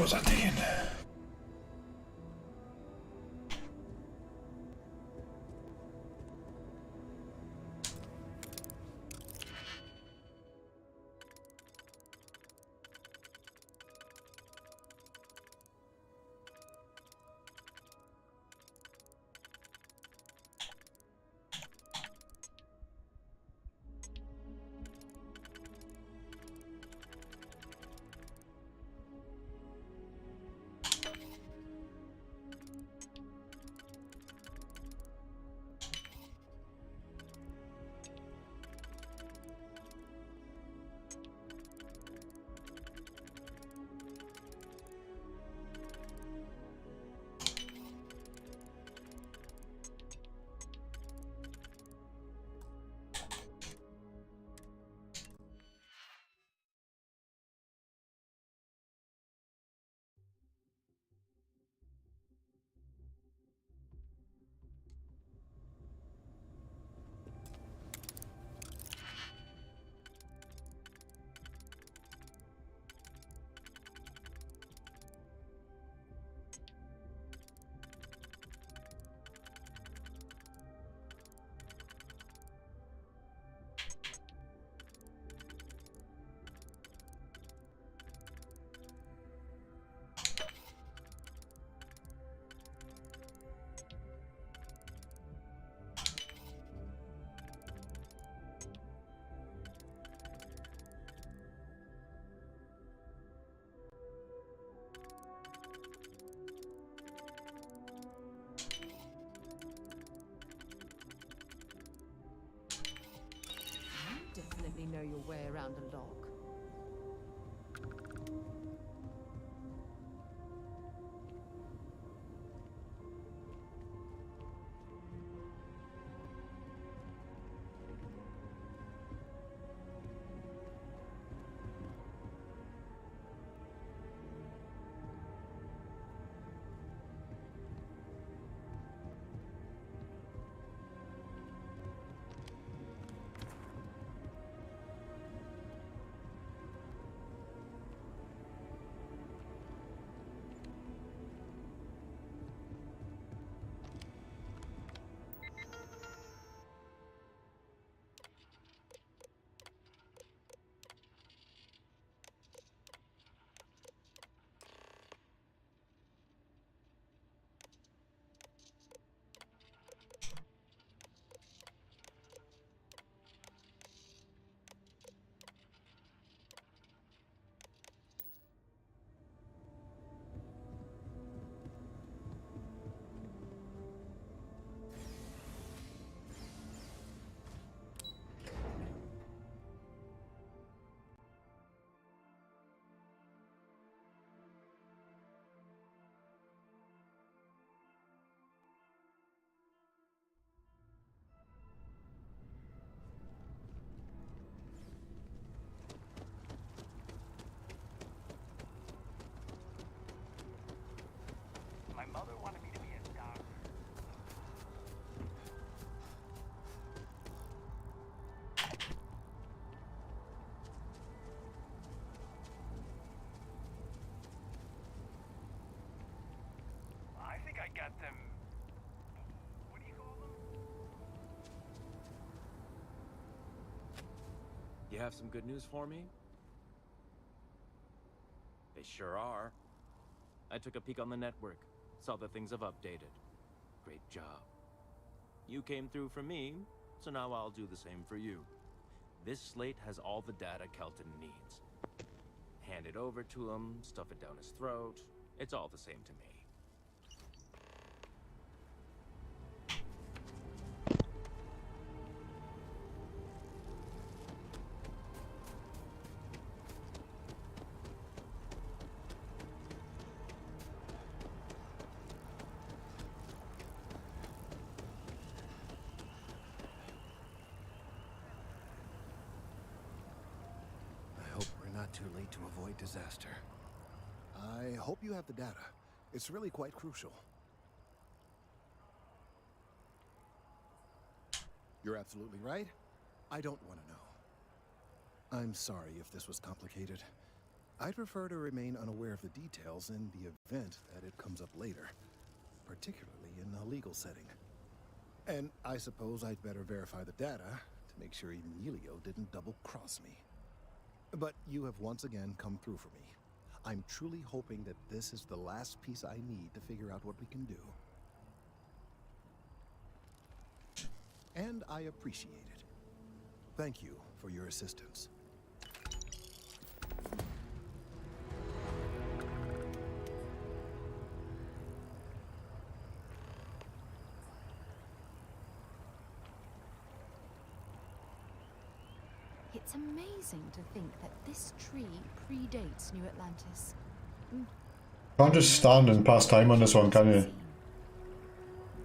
poza tym. Definitely know your way around a lock. My mother wanted me to be a doctor. I think I got them. What do you call them? You have some good news for me? They sure are. I took a peek on the network, saw that things have updated. Great job. You came through for me, so now I'll do the same for you. This slate has all the data Kelton needs. Hand it over to him, stuff it down his throat. It's all the same to me. I hope we're not too late to avoid disaster. I hope you have the data. It's really quite crucial. You're absolutely right. I don't want to know. I'm sorry if this was complicated. I'd prefer to remain unaware of the details in the event that it comes up later, particularly in a legal setting. And I suppose I'd better verify the data to make sure Emilio didn't double-cross me. But you have once again come through for me. I'm truly hoping that this is the last piece I need to figure out what we can do. And I appreciate it. Thank you for your assistance. It's amazing to think that this tree predates New Atlantis. Can't just stand and pass time on this one, can you?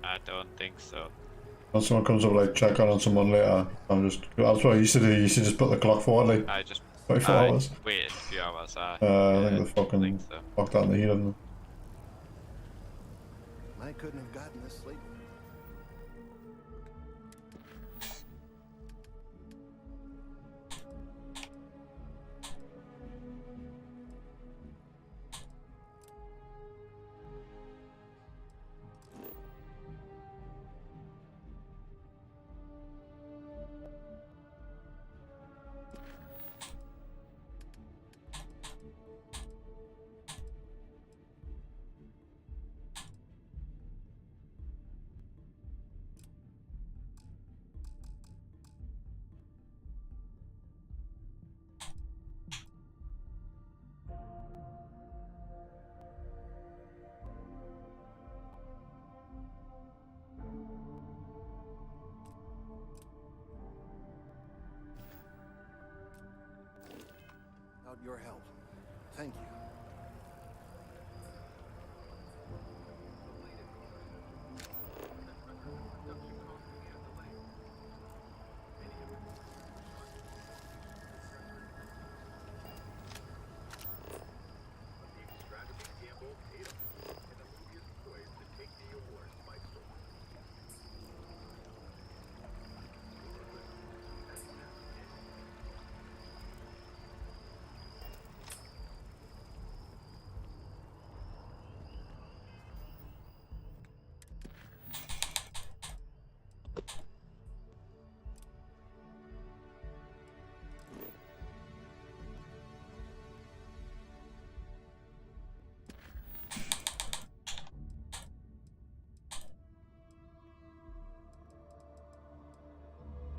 I don't think so. When someone comes up like check on someone later, that's what I used to do. You used to just put the clock forward like I just 24 hours. waited a few hours. I think they fucking fucked that in the heat of them. I couldn't have gotten this late. Your help. Thank you.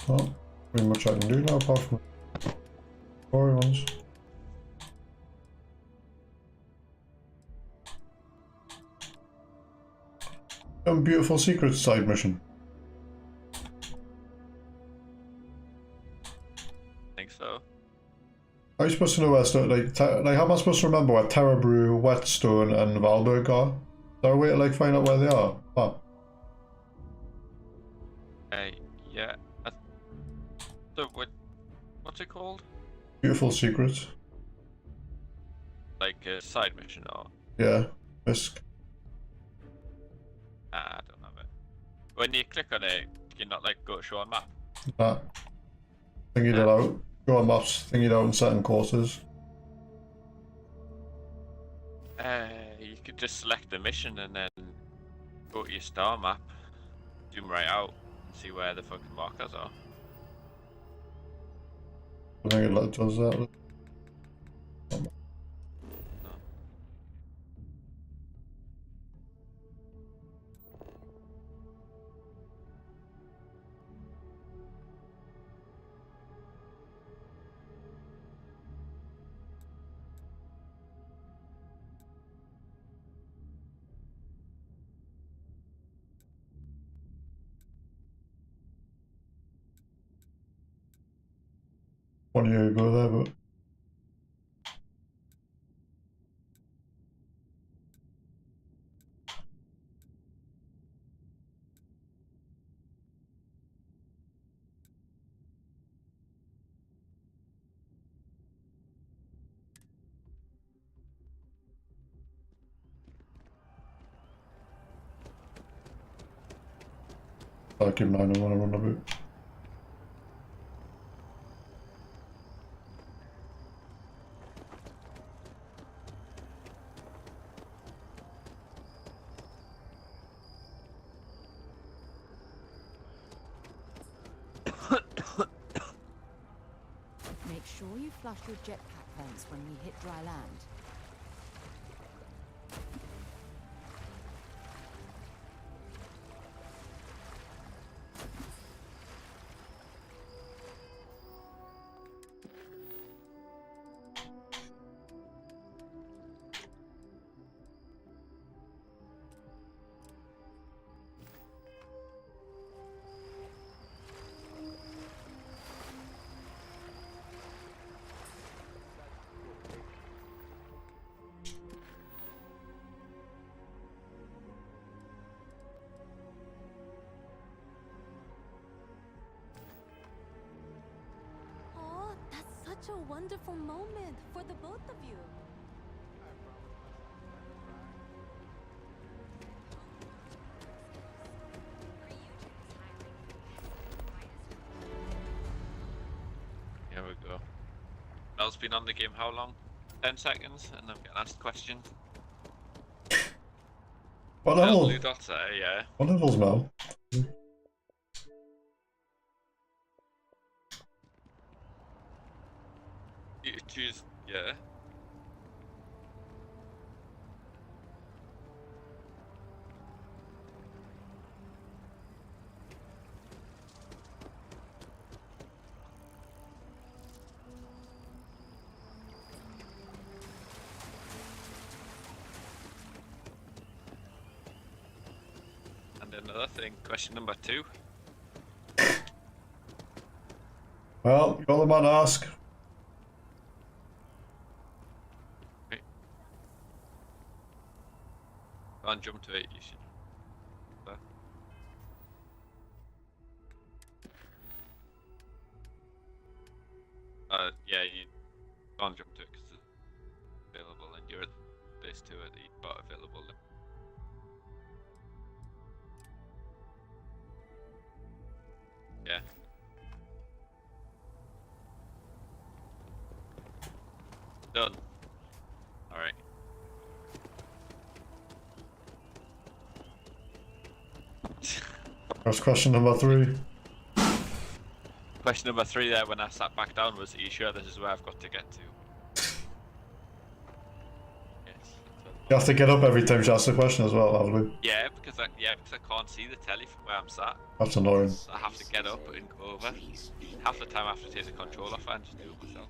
Well, pretty much I can do now apart from story ones. Beautiful secret side mission. I think so. How are you supposed to know where stuff like how am I supposed to remember where Terrabrew, Whetstone, and Valberg are? Is there a way to like find out where they are? Oh. Yeah. So what's it called? Beautiful secrets. Like a side mission or? Yeah. Risk. Nah, I don't have it. When you click on it, can you not like go to show on map? Nah. Thingy it out. Go on maps, thingy it out in certain courses. You could just select the mission and then go to your star map, zoom right out, and see where the fucking markers are. I think it does that. One year ago there, but I'll keep an eye on when I run a bit. flush your jetpack vents when we hit dry land. Oh, that's such a wonderful moment for the both of you. Here we go. Mel's been on the game how long? 10 seconds, and I'm getting asked questions. What Mel level? Blue Dots there, yeah. What level's Mel? You choose, yeah. And another thing, question number 2. Well, you're the man to ask. Can't jump to it, you should. Yeah, you can't jump to it because it's available, and you're at base 2 at the spot available. Yeah. Done. Alright. That's question number 3. Question number 3 there when I sat back down was, are you sure this is where I've got to get to? Yes. You have to get up every time she asks the question as well, have we? Yeah, because I can't see the telly from where I'm sat. That's annoying. So I have to get up and go over. Half the time I have to take the control off and just do it myself.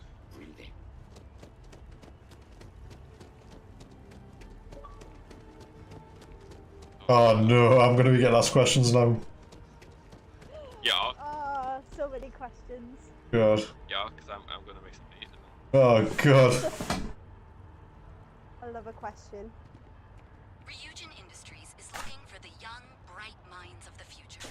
Oh no, I'm gonna be getting asked questions now. Yeah, Oh, so many questions. God. yeah, because I'm gonna make some meat. Oh god. I love a question. Ryujin Industries is looking for the young, bright minds of the future.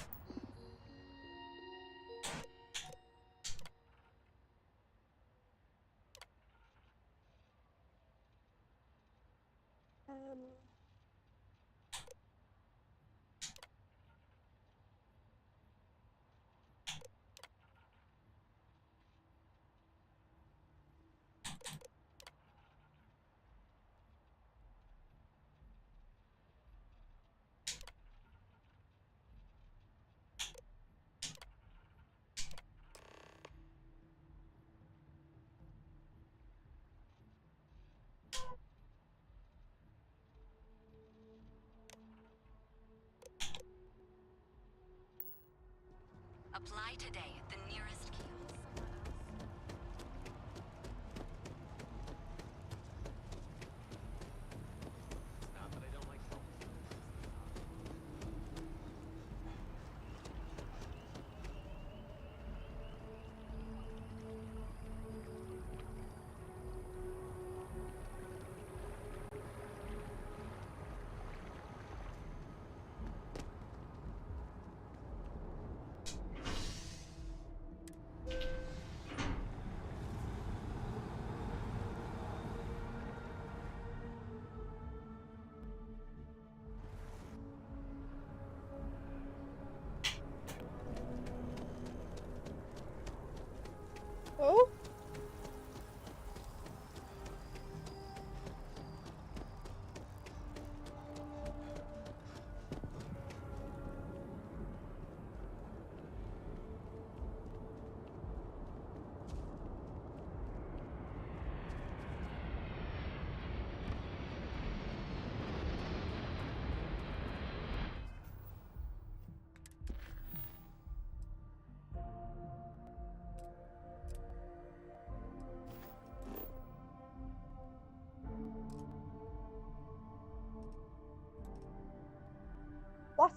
Apply today at the nearest kiosk.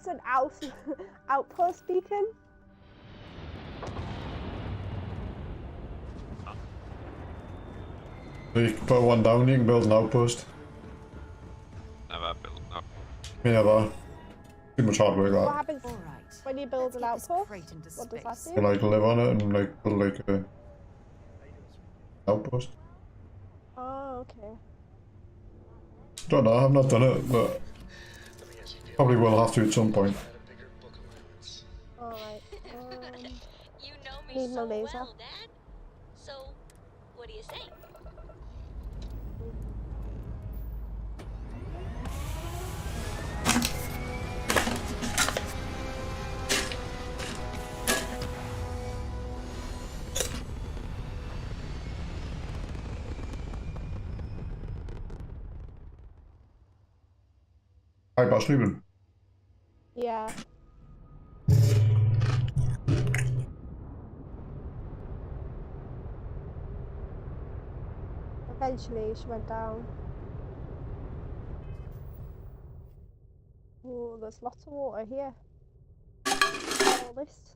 That's an outpost beacon. So you can put one down, you can build an outpost. Never built no. Me never. Too much hard work What that. happens All right. when you build Let's an get this outpost? crate into What does that space. You do? like live on it and like build like a outpost. Oh, okay. Don't know, I've not done it, but probably will have to at some point. Alright. You know me Need my so laser. well, Dad. So, what do you say? Hi, Boss Ruben. Yeah. Eventually, she went down. Oh, there's lots of water here. All this.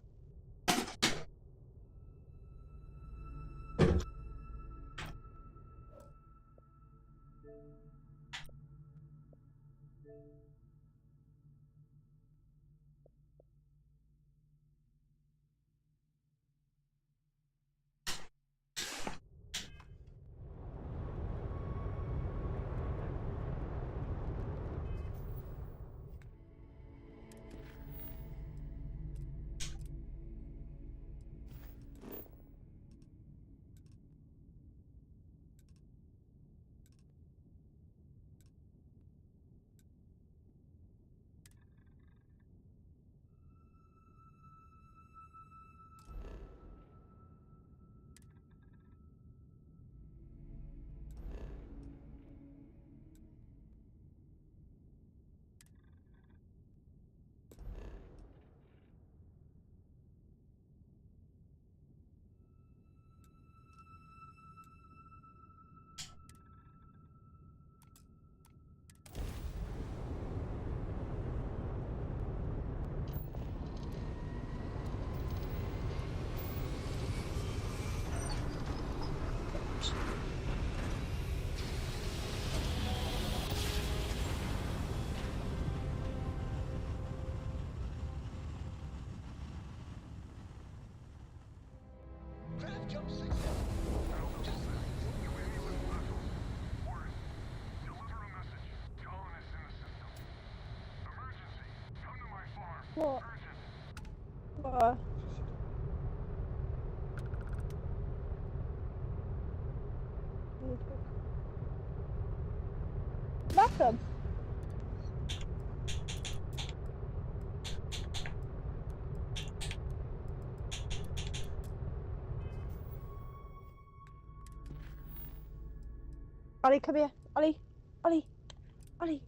What? What? Welcome. Ollie, come here. Ollie. Ollie. Ollie.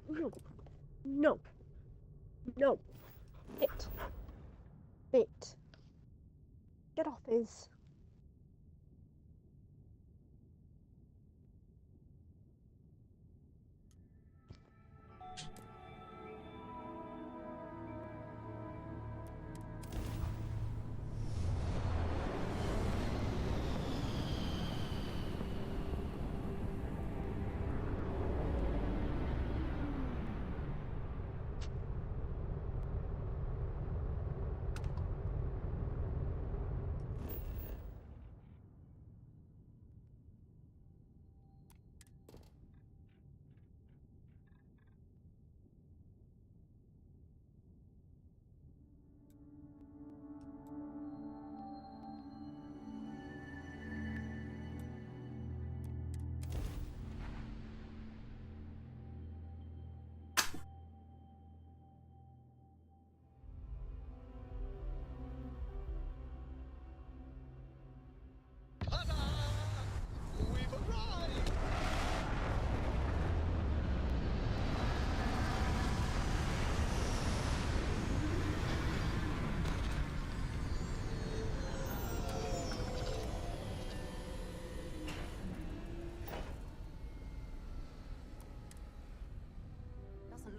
No. No. No. It. It. Get off his.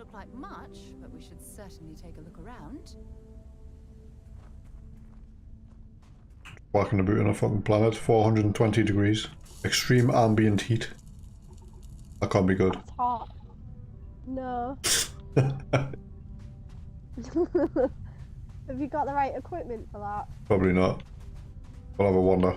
look like much, but we should certainly take a look around. Walking about on a fucking planet, 420 degrees. Extreme ambient heat. That can't be good. It's hot. No. Have you got the right equipment for that? Probably not. We'll have a wander.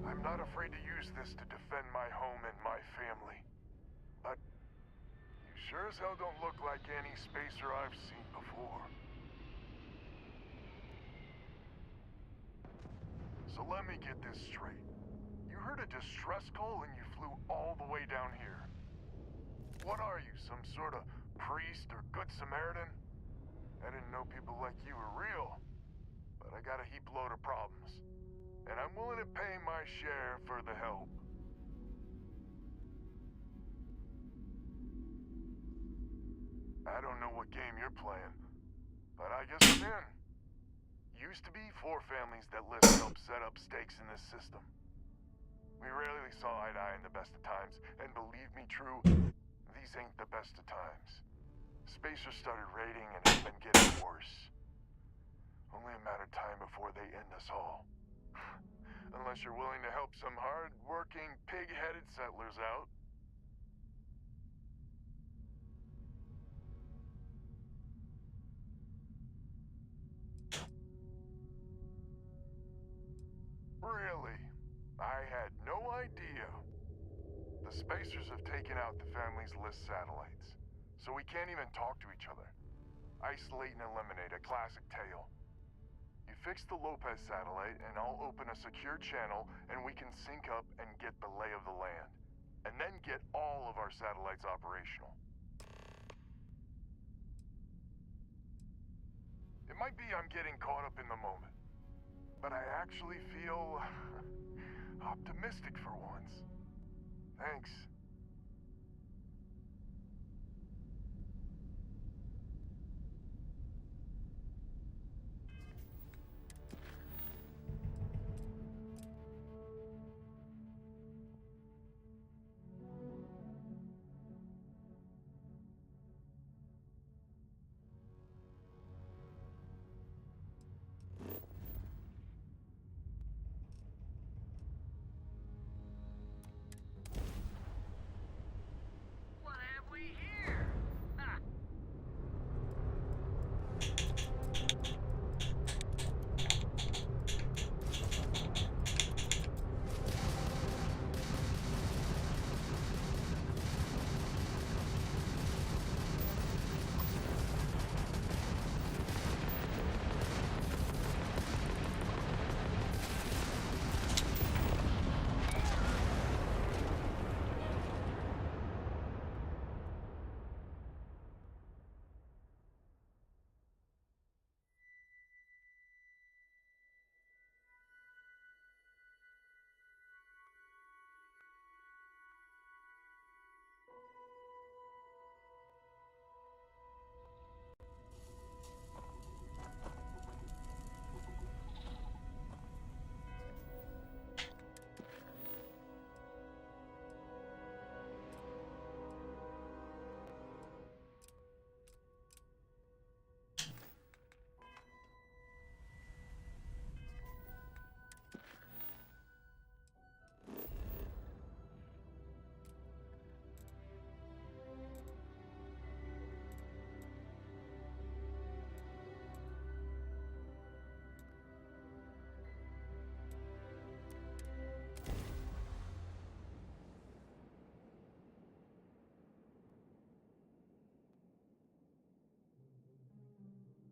I'm not afraid to use this to defend my home and my family. But you sure as hell don't look like any spacer I've seen before. So let me get this straight. You heard a distress call and you flew all the way down here. What are you, some sort of priest or good Samaritan? I didn't know people like you were real, but I got a heap load of problems. And I'm willing to pay my share for the help. I don't know what game you're playing, but I guess I'm in. Used to be 4 families that lived help set up stakes in this system. We rarely saw eye to eye in the best of times, and believe me, True, these ain't the best of times. Spacers started raiding and it's been getting worse. Only a matter of time before they end us all. Unless you're willing to help some hard-working, pig-headed settlers out. Really? I had no idea. The Spacers have taken out the family's list satellites, so we can't even talk to each other. Isolate and eliminate, a classic tale. You fix the Lopez satellite, and I'll open a secure channel, and we can sync up and get the lay of the land. And then get all of our satellites operational. It might be I'm getting caught up in the moment, but I actually feel optimistic for once. Thanks.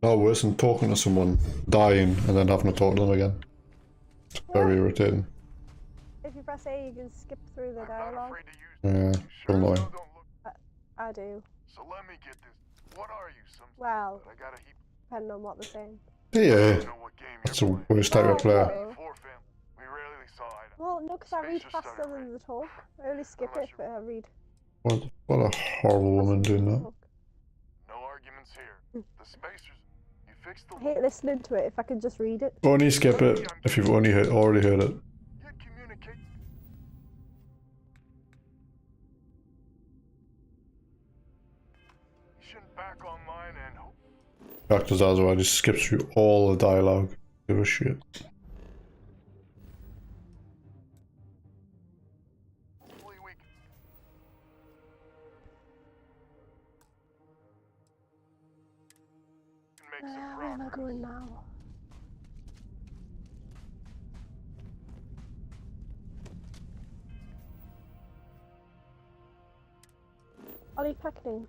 No worse than talking to someone, dying, and then having to talk to them again. It's very irritating. If you press A, you can skip through the I'm not dialogue. afraid to use Yeah, You sure as annoying. hell don't look. I do. So let me get this. What are you? Some Well, but I got a heap. depending on what they're saying. I Yeah, don't know what game that's you're the playing. worst type of player. No. Four fam. We rarely saw eye to Well, no, because I read Space faster stutter than rate. the talk. I only skip Unless it, but I read What a horrible woman faster than doing the that. talk. No arguments here. The spacers. You fixed the I hate listening to it if I can just read it. Only skip it if you've only already heard it. You communicate. You shouldn't back online and hope. Actors as well, just skips through all the dialogue. Give a shit. Hopefully we can make some Where am I progress. going now? Ollie Peckney.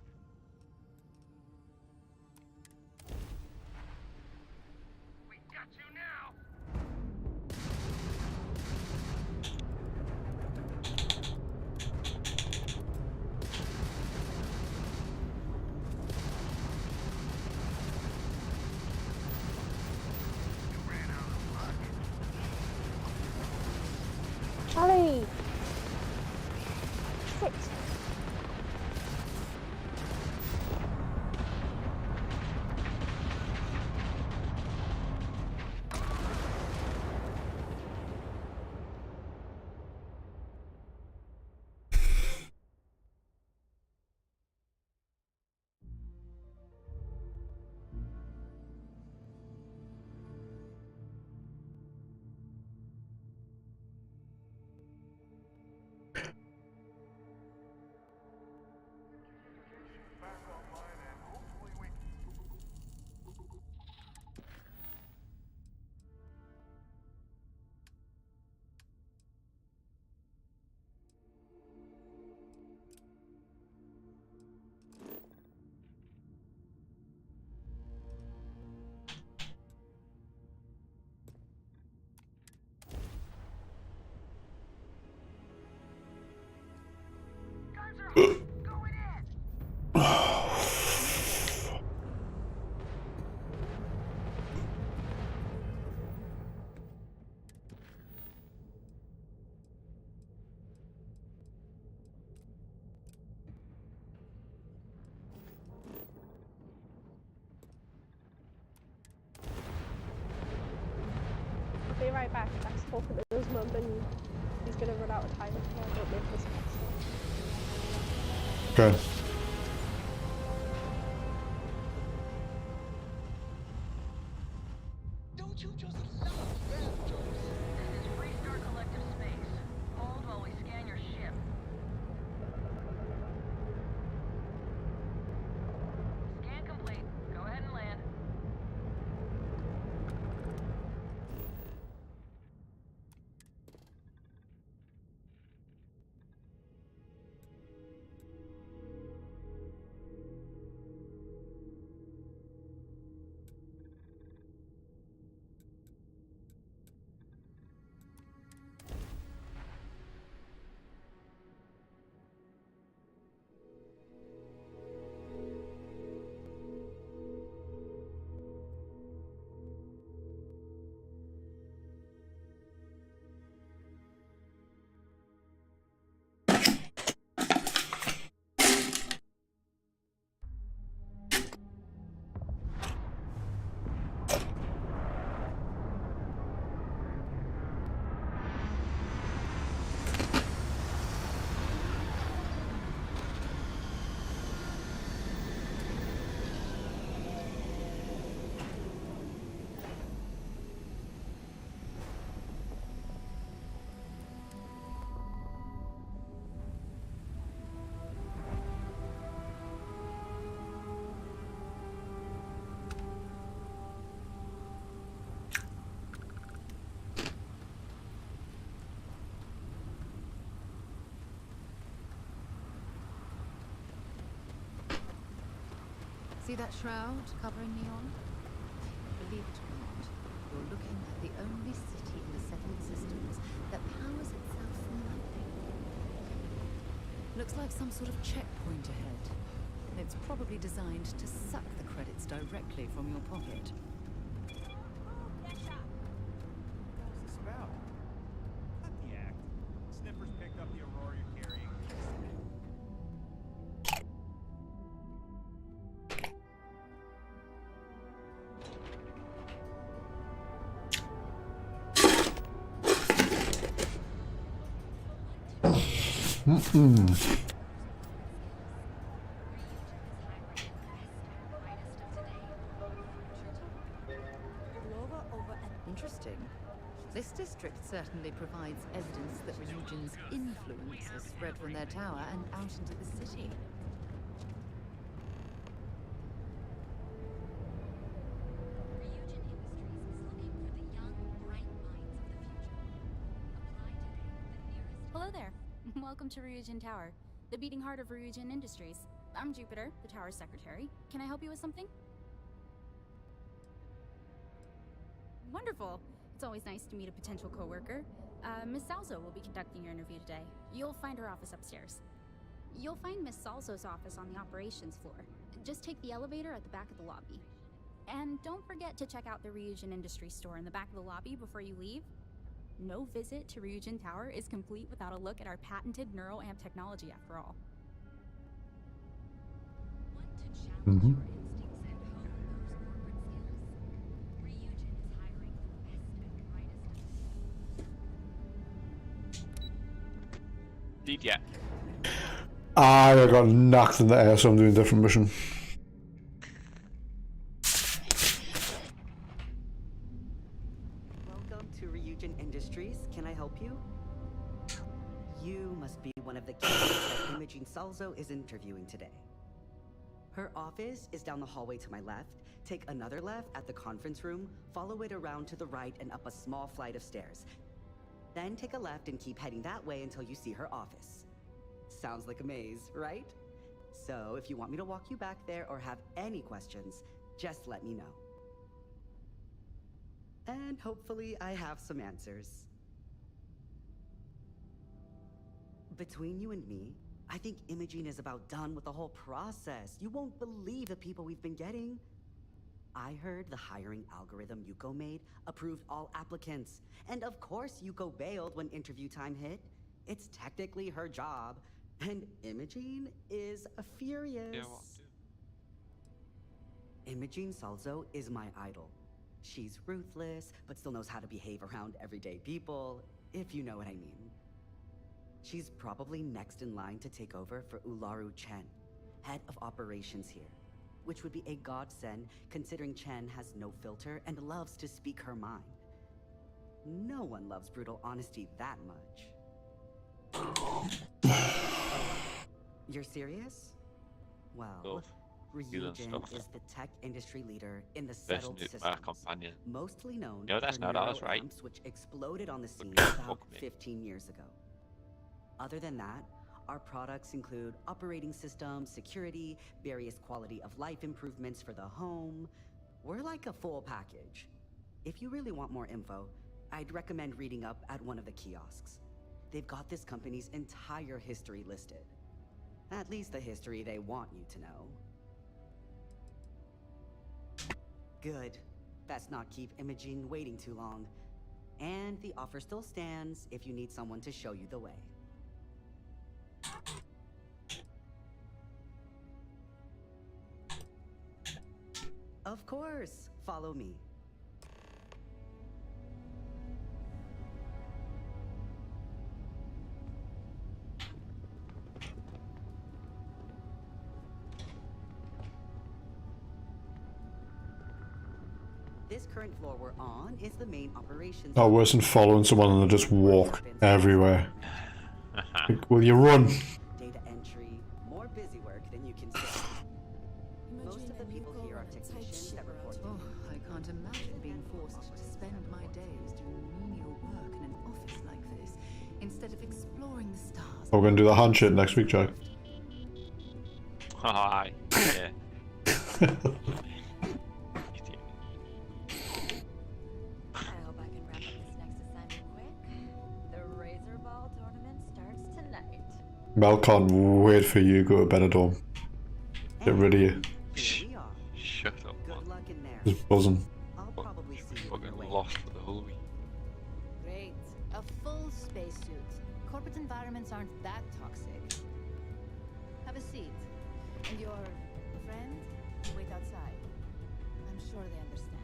Ollie! Sit! Back online and hopefully we I'll be right back. I'm talking to his mum and he's gonna run out of time if I don't make this faster. Okay. Don't you just love bad jokes? This is Freestar Collective Space. Hold while we scan your ship. Scan complete. Go ahead and land. See that shroud covering Neon? believe it or not, you're looking at the only city in the settled systems that powers itself from nothing. Looks like some sort of checkpoint ahead. It's probably designed to suck the credits directly from your pocket. What's this about? Cut the act. Sniffers picked up the Aurora you're carrying. Interesting. This district certainly provides evidence that Ryujin's influence has spread from their tower and out into the city. Hello there. Welcome to Ryujin Tower, the beating heart of Ryujin Industries. I'm Jupiter, the tower's secretary. Can I help you with something? Wonderful. It's always nice to meet a potential coworker. Miss Salzo will be conducting your interview today. You'll find her office upstairs. You'll find Miss Salzo's office on the operations floor. Just take the elevator at the back of the lobby. And don't forget to check out the Ryujin Industries store in the back of the lobby before you leave. No visit to Ryujin Tower is complete without a look at our patented NeuroAmp technology after all. Mm-hmm. Did ya? I got knocked in the air, so I'm doing a different mission. Welcome to Ryujin Industries. Can I help you? You must be one of the candidates that Imogene Salzo is interviewing today. Her office is down the hallway to my left. Take another left at the conference room, follow it around to the right and up a small flight of stairs. Then take a left and keep heading that way until you see her office. Sounds like a maze, right? So if you want me to walk you back there or have any questions, just let me know. And hopefully I have some answers. Between you and me, I think Imogene is about done with the whole process. You won't believe the people we've been getting. I heard the hiring algorithm Yuko made approved all applicants. And of course Yuko bailed when interview time hit. It's technically her job. And Imogene is furious. Yeah, Imogene Salzo is my idol. She's ruthless, but still knows how to behave around everyday people, if you know what I mean. She's probably next in line to take over for Ularu Chen, head of operations here. Which would be a godsend considering Chen has no filter and loves to speak her mind. No one loves brutal honesty that much. You're serious? Well, Ryujin is the tech industry leader in the settled systems, mostly known No, that's for not ours, right? NeuroAmps, which exploded on the scene about 15 years ago. Other than that, our products include operating systems, security, various quality of life improvements for the home. We're like a full package. If you really want more info, I'd recommend reading up at one of the kiosks. They've got this company's entire history listed. At least the history they want you to know. Good. Let's not keep Imogene waiting too long. And the offer still stands if you need someone to show you the way. Of course, follow me. This current floor we're on is the main operations. Oh, worse than following someone and they just walk everywhere. Like, will you run? Data entry, more busy work than you can say. Most of the people here are technicians that report. Oh, I can't imagine being forced to spend my days doing menial work in an office like this, instead of exploring the stars. We're gonna do the handshake next week, Jack. Hi. Yeah. Mel can't wait for you to go to Benidorm. Get rid of you. Here we are. Shut up, man. Good luck in there. Just buzzing. I'll probably see you on your Fucking way. lost for the whole week. Great. A full spacesuit. Corporate environments aren't that toxic. Have a seat. And your friend? Wait outside. I'm sure they understand.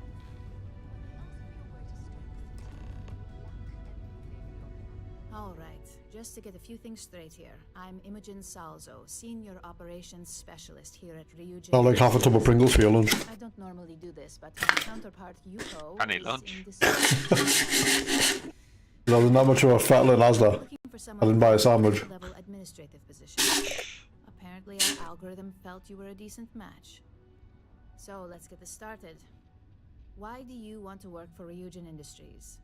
All right. Just to get a few things straight here. I'm Imogen Salzo, Senior Operations Specialist here at Ryujin. Not like half a tub of Pringles for your lunch. I don't normally do this, but my counterpart Yuko Honey is lunch. in this There wasn't that much of a fat little Asda. looking for I someone didn't buy a with sandwich. level administrative position. Apparently our algorithm felt you were a decent match. So let's get this started. Why do you want to work for Ryujin Industries?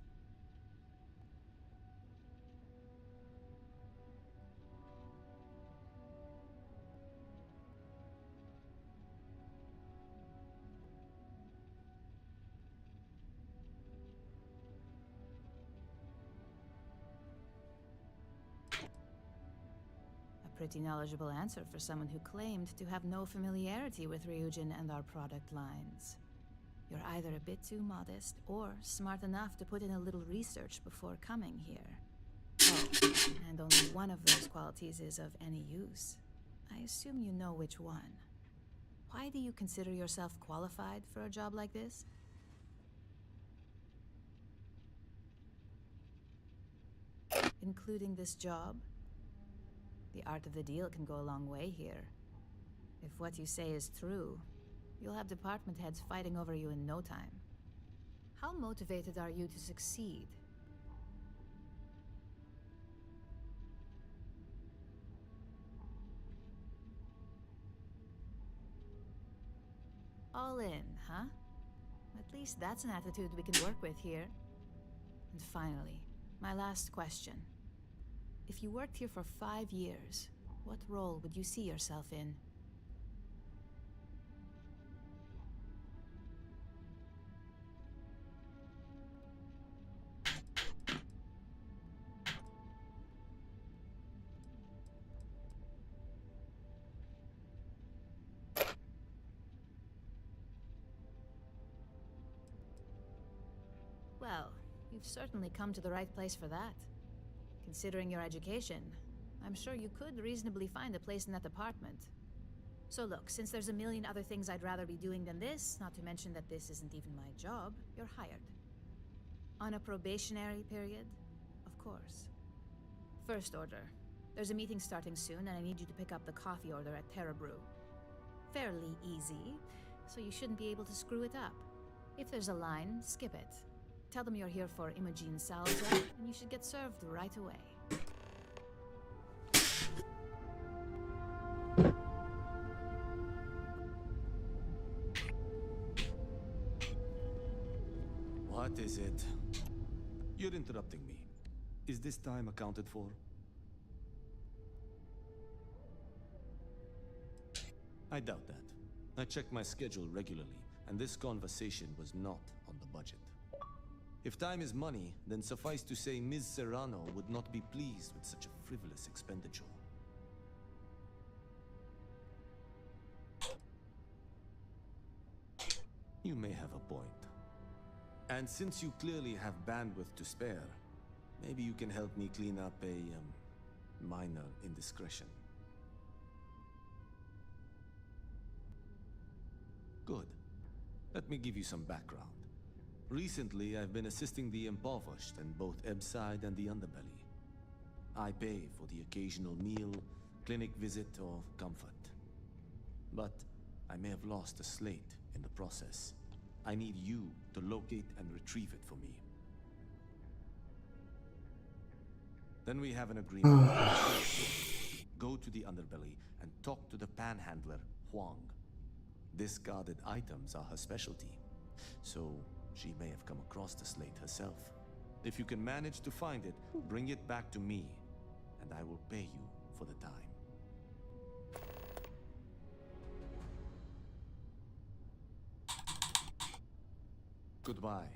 Pretty knowledgeable answer for someone who claimed to have no familiarity with Ryujin and our product lines. You're either a bit too modest or smart enough to put in a little research before coming here. Oh, and only one of those qualities is of any use. I assume you know which one. Why do you consider yourself qualified for a job like this? Including this job? The art of the deal can go a long way here. If what you say is true, you'll have department heads fighting over you in no time. How motivated are you to succeed? All in, huh? At least that's an attitude we can work with here. And finally, my last question. If you worked here for 5 years, what role would you see yourself in? Well, you've certainly come to the right place for that. Considering your education, I'm sure you could reasonably find a place in that department. So look, since there's a million other things I'd rather be doing than this, not to mention that this isn't even my job, you're hired. On a probationary period, of course. First order. There's a meeting starting soon, and I need you to pick up the coffee order at Terra Brew. Fairly easy, so you shouldn't be able to screw it up. If there's a line, skip it. Tell them you're here for Imogen Salzo, and you should get served right away. What is it? You're interrupting me. Is this time accounted for? I doubt that. I check my schedule regularly, and this conversation was not on the budget. If time is money, then suffice to say Ms. Serrano would not be pleased with such a frivolous expenditure. You may have a point. And since you clearly have bandwidth to spare, maybe you can help me clean up a minor indiscretion. Good. Let me give you some background. Recently, I've been assisting the impoverished in both Ebside and the Underbelly. I pay for the occasional meal, clinic visit, or comfort. But I may have lost a slate in the process. I need you to locate and retrieve it for me. Then we have an agreement. Go to the Underbelly and talk to the panhandler, Huang. Discarded items are her specialty, so she may have come across the slate herself. If you can manage to find it, bring it back to me, and I will pay you for the time. Goodbye.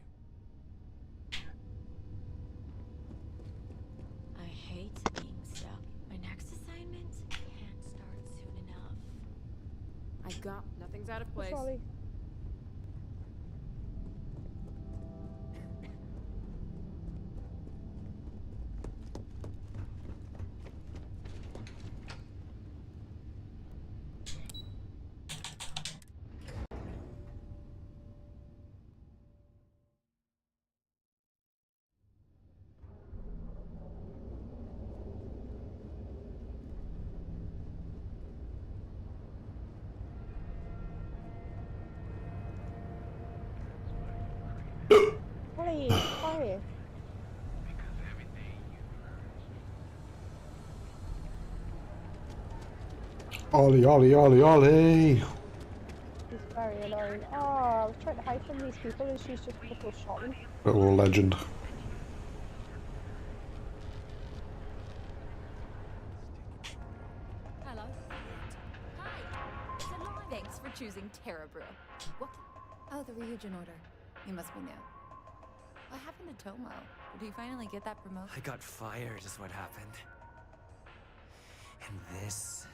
I hate being stuck. My next assignment got? Nothing's out of place. Sorry. Ollie, sorry. Ollie, Ollie, Ollie, Ollie! She's very annoying. Oh, I was trying to hide from these people and she's just gonna go shot me. Little legend. Hello. Hi. It's alive. Thanks for choosing Terra Brew. What? Oh, the Ryujin order. You must be new. What happened to Tomo? Did he finally get that promotion? I got fired is what happened. And this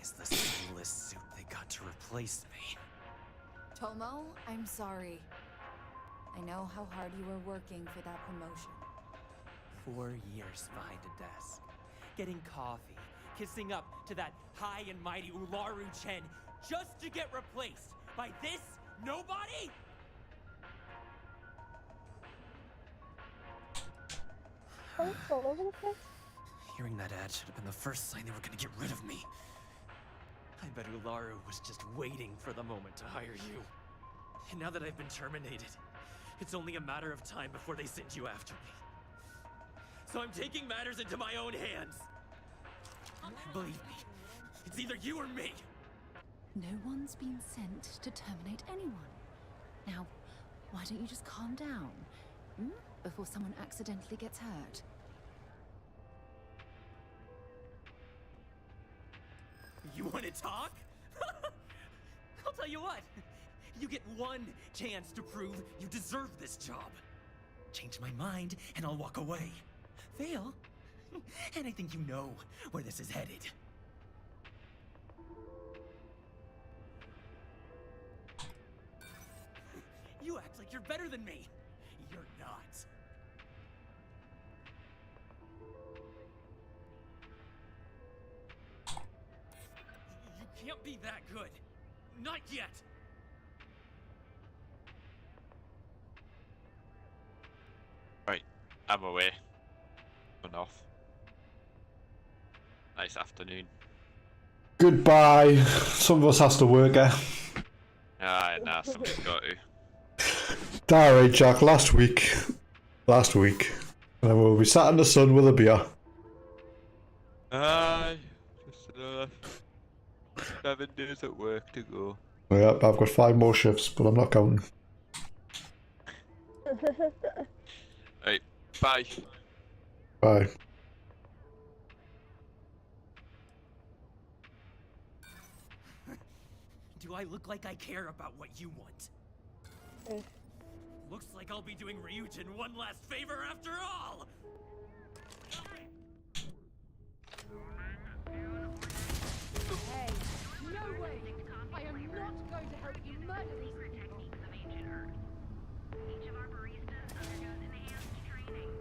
is the soulless suit they got to replace me. Tomo, I'm sorry. I know how hard you were working for that promotion. 4 years behind a desk, getting coffee, kissing up to that high and mighty Ularu Chen, just to get replaced by this nobody? Oh, it's all over the place. Hearing that ad should have been the first sign they were gonna get rid of me. I bet Ularu was just waiting for the moment to hire you. And now that I've been terminated, it's only a matter of time before they send you after me. So I'm taking matters into my own hands. Believe me, it's either you or me. No one's been sent to terminate anyone. Now, why don't you just calm down? Before someone accidentally gets hurt. You want to talk? I'll tell you what. You get one chance to prove you deserve this job. Change my mind and I'll walk away. Fail, and I think you know where this is headed. You act like you're better than me. You're not. You can't be that good. Not yet. Right, I'm away. I'm off. Nice afternoon. Goodbye. Some of us has to work, eh? Ah, nah, somebody's got to. Alright, Jack, last week, and then we'll be sat in the sun with a beer. Aye, just another 7 days at work to go. Yeah, I've got 5 more shifts, but I'm not counting. Right, bye. Bye. Do I look like I care about what you want? Looks like I'll be doing Ryujin one last favor after all! Hey, no way! I am not going to help you murder these people. Each of our baristas undergoes enhanced training.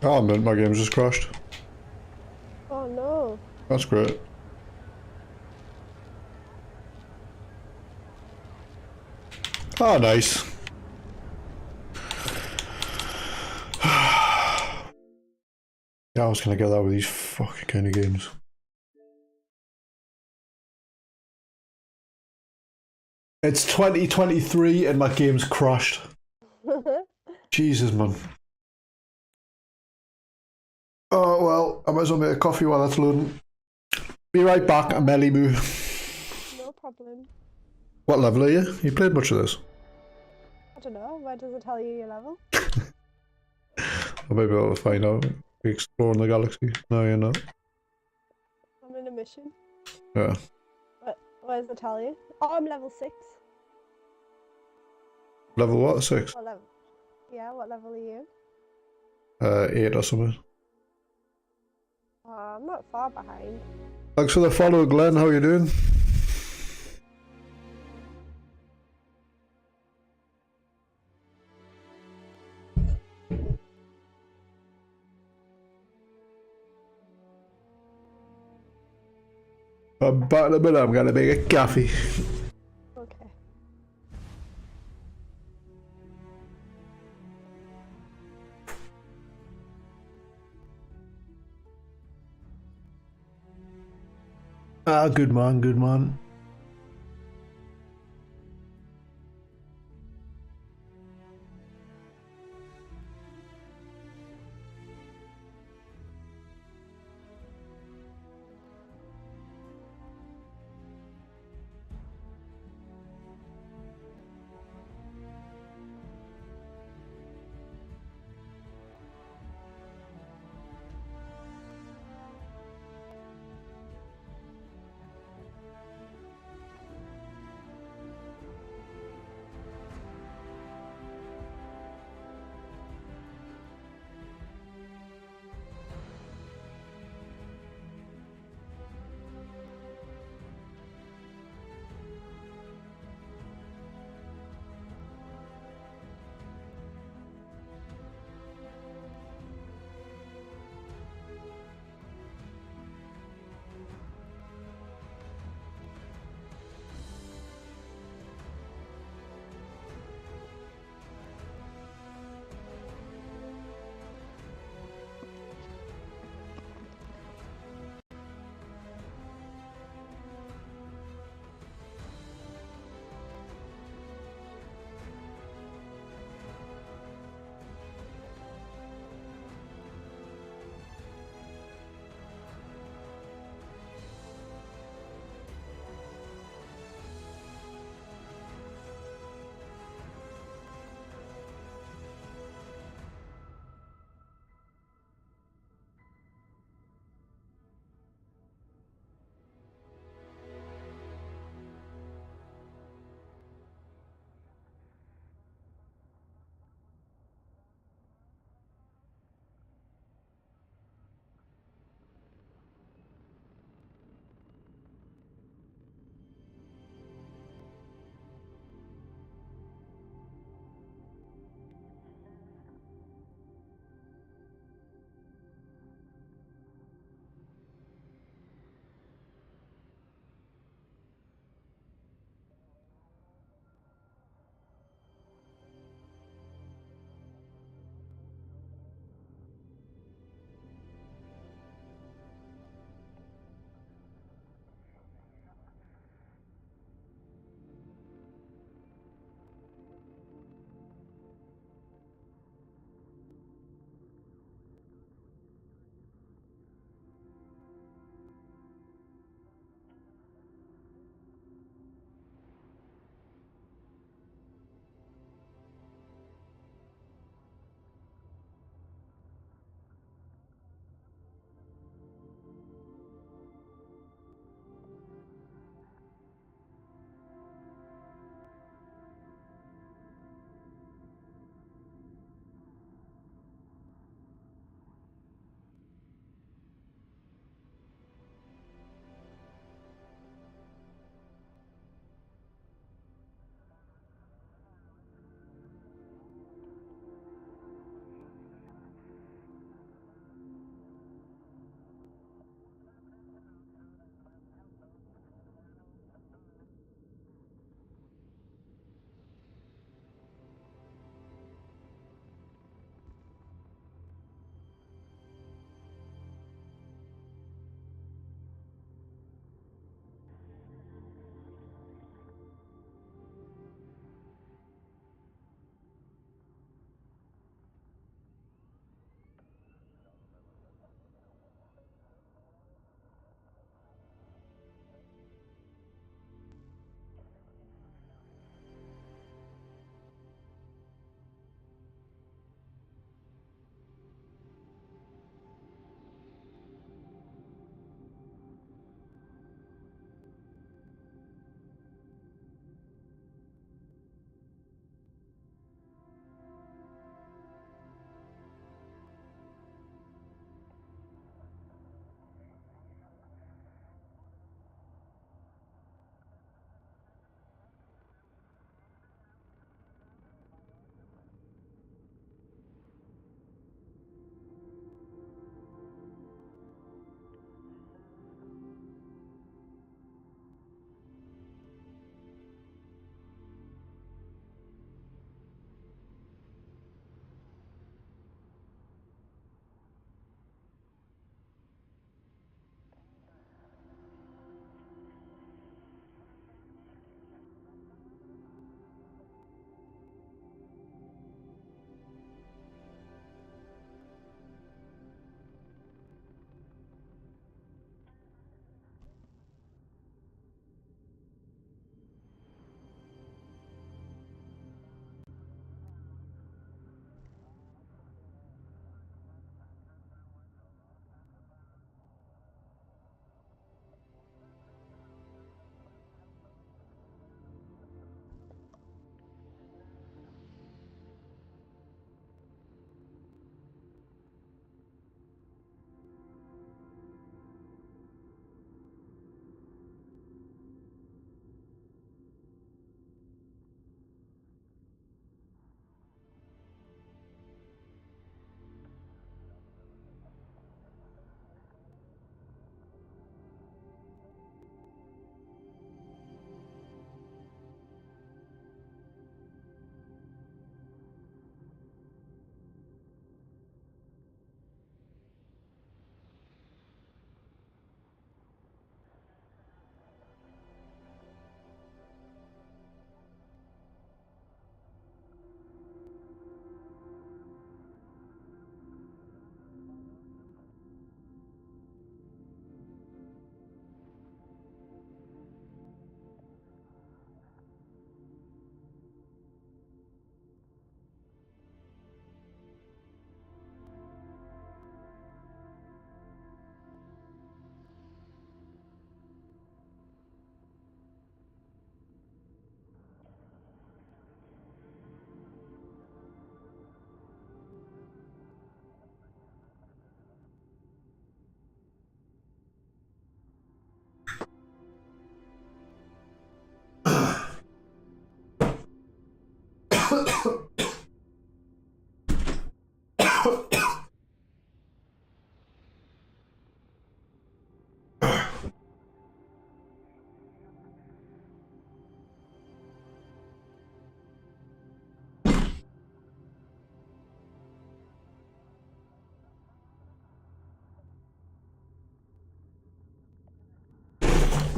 Oh man, my game's just crashed. Oh no. That's great. Oh, nice. Yeah, I was gonna get that with these fucking kind of games. It's 2023 and my game's crashed. Jesus, man. Oh, well, I might as well make a coffee while that's loading. Be right back, Amelie Moo. No problem. What level are you? You played much of this? I don't know. Where does it tell you your level? I may be able to find out. Be exploring the galaxy. No, you're not. I'm in a mission. Yeah. Where does it tell you? Oh, I'm level 6. Level what? 6? What level? Yeah, what level are you? 8 or something. I'm not far behind. Thanks for the follow, Glenn. How you doing? I'm back in a minute. I'm gonna make a coffee. Okay. Ah, good man, good man.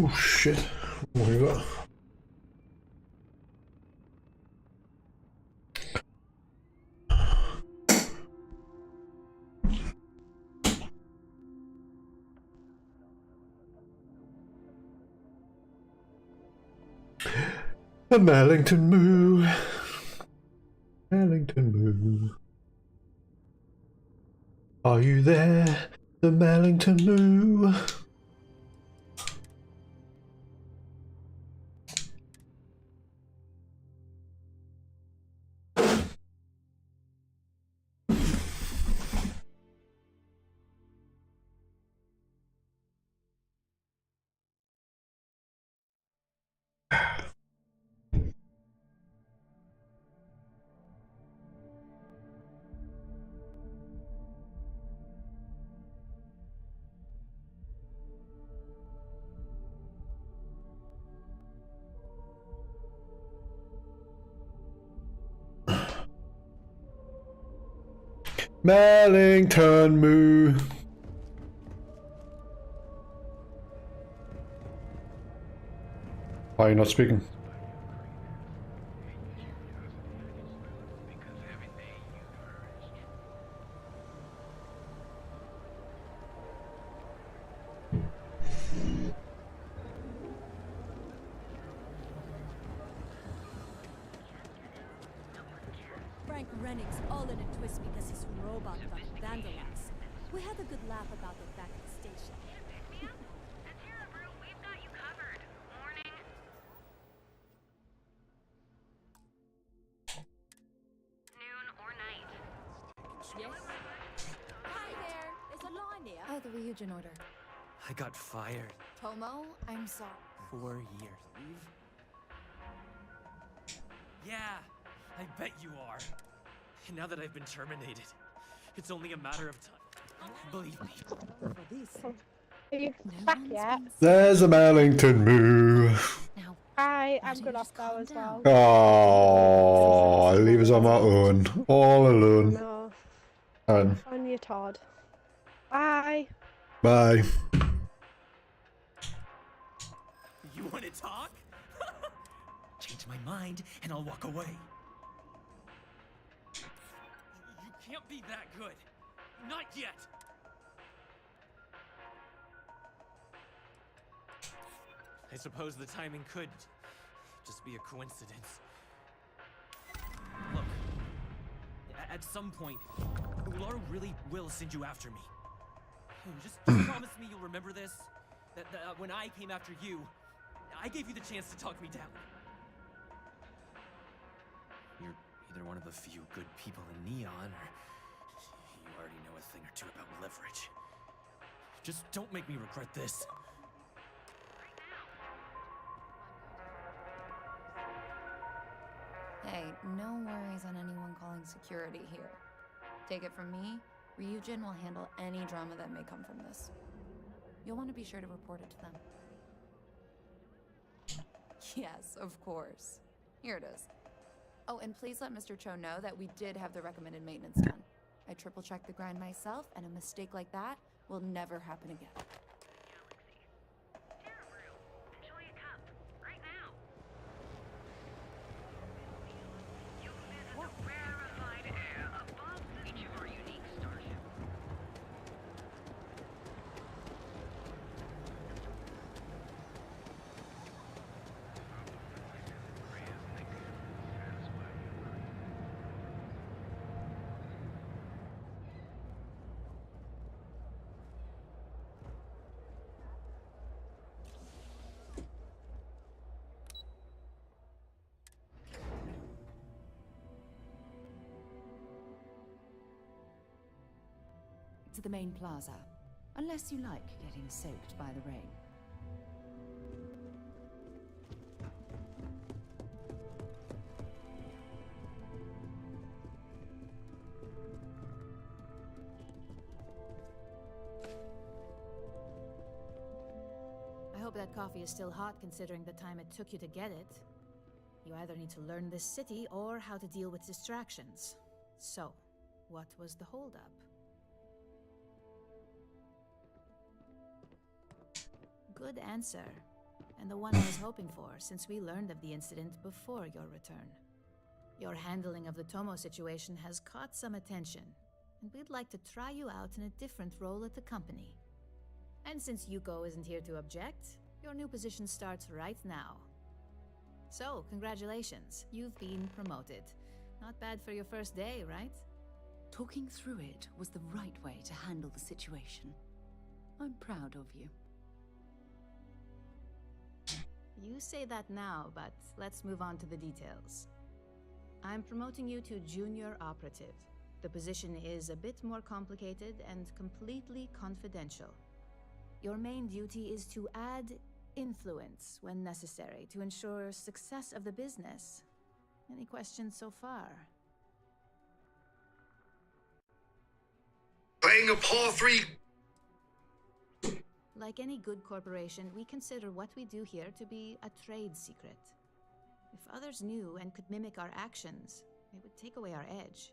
Oh shit. What have we got? The Mellington Moo. Mellington Moo. Are you there? The Mellington Moo. Mellington Moo. Why are you not speaking? Frank Rennick's all in a twist because his robot got vandalized. We had a good laugh about it back at the station. Yes? Hi there! There's a line here. Oh, the Ryujin order. I got fired. Tomo, I'm sorry. 4 years. Leave? Yeah, I bet you are. And now that I've been terminated, it's only a matter of time. Believe me. Are you back yet? There's a Mellington Moo. Hi, I'm good off now as well. Oh, leave us on my own. All alone. No. And On your Todd. Bye. bye. You want to talk? Change my mind and I'll walk away. You can't be that good. Not yet. I suppose the timing could just be a coincidence. Look, at some point, Ularu really will send you after me. Just promise me you'll remember this. That when I came after you, I gave you the chance to talk me down. You're either one of the few good people in Neon, or you already know a thing or two about leverage. Just don't make me regret this. Hey, no worries on anyone calling security here. Take it from me, Ryujin will handle any drama that may come from this. You'll want to be sure to report it to them. Yes, of course. Here it is. Oh, and please let Mr. Cho know that we did have the recommended maintenance done. I triple-checked the grind myself, and a mistake like that will never happen again. To the main plaza, unless you like getting soaked by the rain. hope that coffee is still hot considering the time it took you to get it. You either need to learn this city or how to deal with distractions. So, what was the holdup? Good answer. And the one I was hoping for, since we learned of the incident before your return. Your handling of the Tomo situation has caught some attention, and we'd like to try you out in a different role at the company. And since Yuko isn't here to object, your new position starts right now. So, congratulations, you've been promoted. Not bad for your first day, right? Talking through it was the right way to handle the situation. I'm proud of you. You say that now, but let's move on to the details. I'm promoting you to junior operative. The position is a bit more complicated and completely confidential. Your main duty is to add influence when necessary to ensure success of the business. Any questions so far? Playing a par 3. Like any good corporation, we consider what we do here to be a trade secret. If others knew and could mimic our actions, it would take away our edge.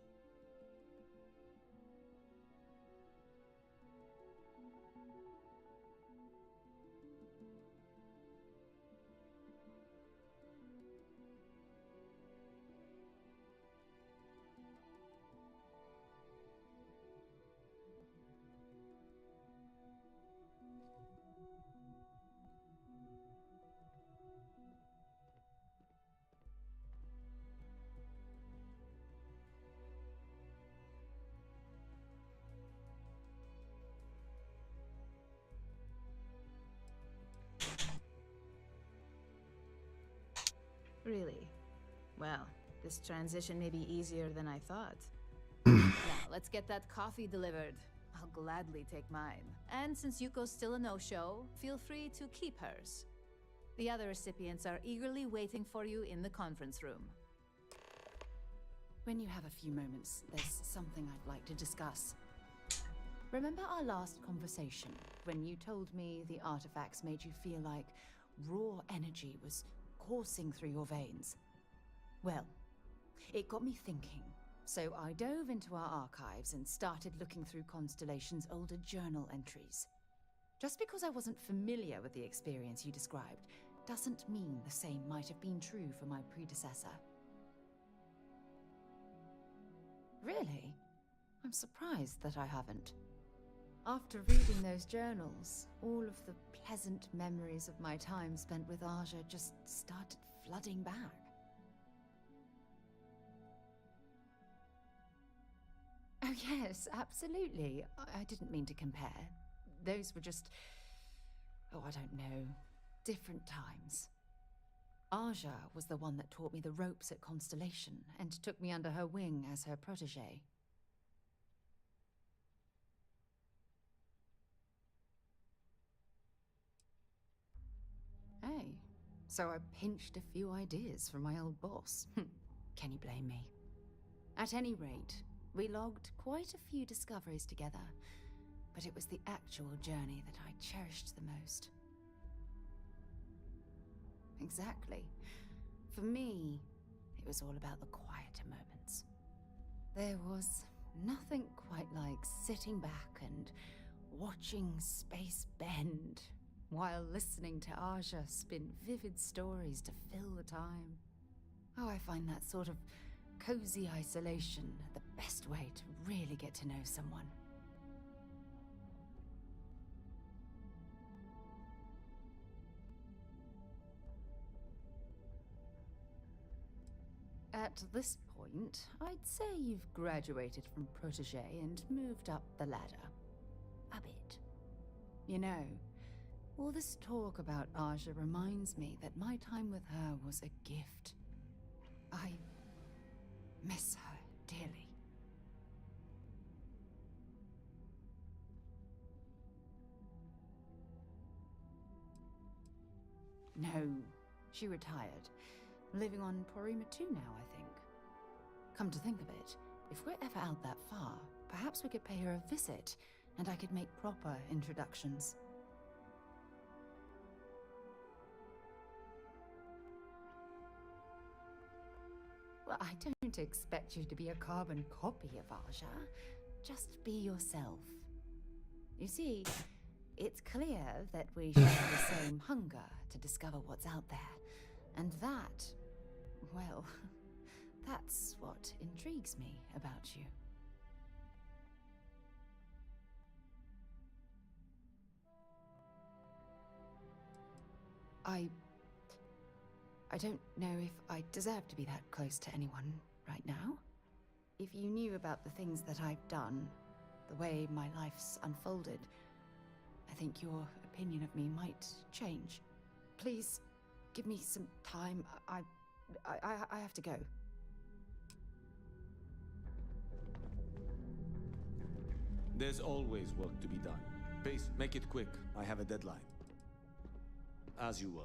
Really? Well, this transition may be easier than I thought. Now, let's get that coffee delivered. I'll gladly take mine. And since Yuko's still a no-show, feel free to keep hers. The other recipients are eagerly waiting for you in the conference room. When you have a few moments, there's something I'd like to discuss. Remember our last conversation, when you told me the artifacts made you feel like raw energy was coursing through your veins? Well, it got me thinking, so I dove into our archives and started looking through Constellation's older journal entries. Just because I wasn't familiar with the experience you described doesn't mean the same might have been true for my predecessor. Really? I'm surprised that I haven't. After reading those journals, all of the pleasant memories of my time spent with Aja just started flooding back. Oh yes, absolutely. I didn't mean to compare. Those were just... oh, I don't know. Different times. Aja was the one that taught me the ropes at Constellation and took me under her wing as her protege. Hey, so I pinched a few ideas from my old boss. Can you blame me? At any rate, we logged quite a few discoveries together, but it was the actual journey that I cherished the most. Exactly. For me, it was all about the quieter moments. There was nothing quite like sitting back and watching space bend while listening to Aja spin vivid stories to fill the time. Oh, I find that sort of cozy isolation the best way to really get to know someone. At this point, I'd say you've graduated from protege and moved up the ladder. A bit. You know, all this talk about Aja reminds me that my time with her was a gift. I miss her dearly. No, she retired. Living on Porrima 2 now, I think. Come to think of it, if we're ever out that far, perhaps we could pay her a visit, and I could make proper introductions. Well, I don't expect you to be a carbon copy of Aja. Just be yourself. You see, it's clear that we share the same hunger to discover what's out there. And that, well, that's what intrigues me about you. I don't know if I deserve to be that close to anyone right now. If you knew about the things that I've done, the way my life's unfolded, I think your opinion of me might change. Please, give me some time. I have to go. There's always work to be done. Pace, make it quick. I have a deadline. As you were.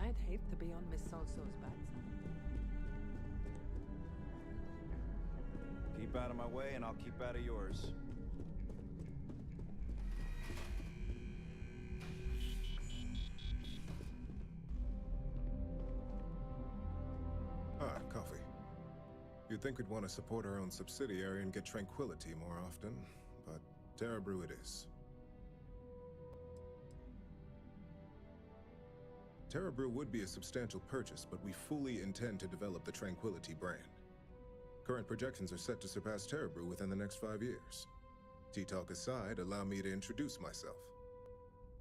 I'd hate to be on Miss Salso's bad side. Keep out of my way and I'll keep out of yours. Ah, coffee. You'd think we'd want to support our own subsidiary and get tranquility more often, but Terra Brew it is. Terra Brew would be a substantial purchase, but we fully intend to develop the Tranquility brand. Current projections are set to surpass Terra Brew within the next 5 years. Tea-talk aside, allow me to introduce myself.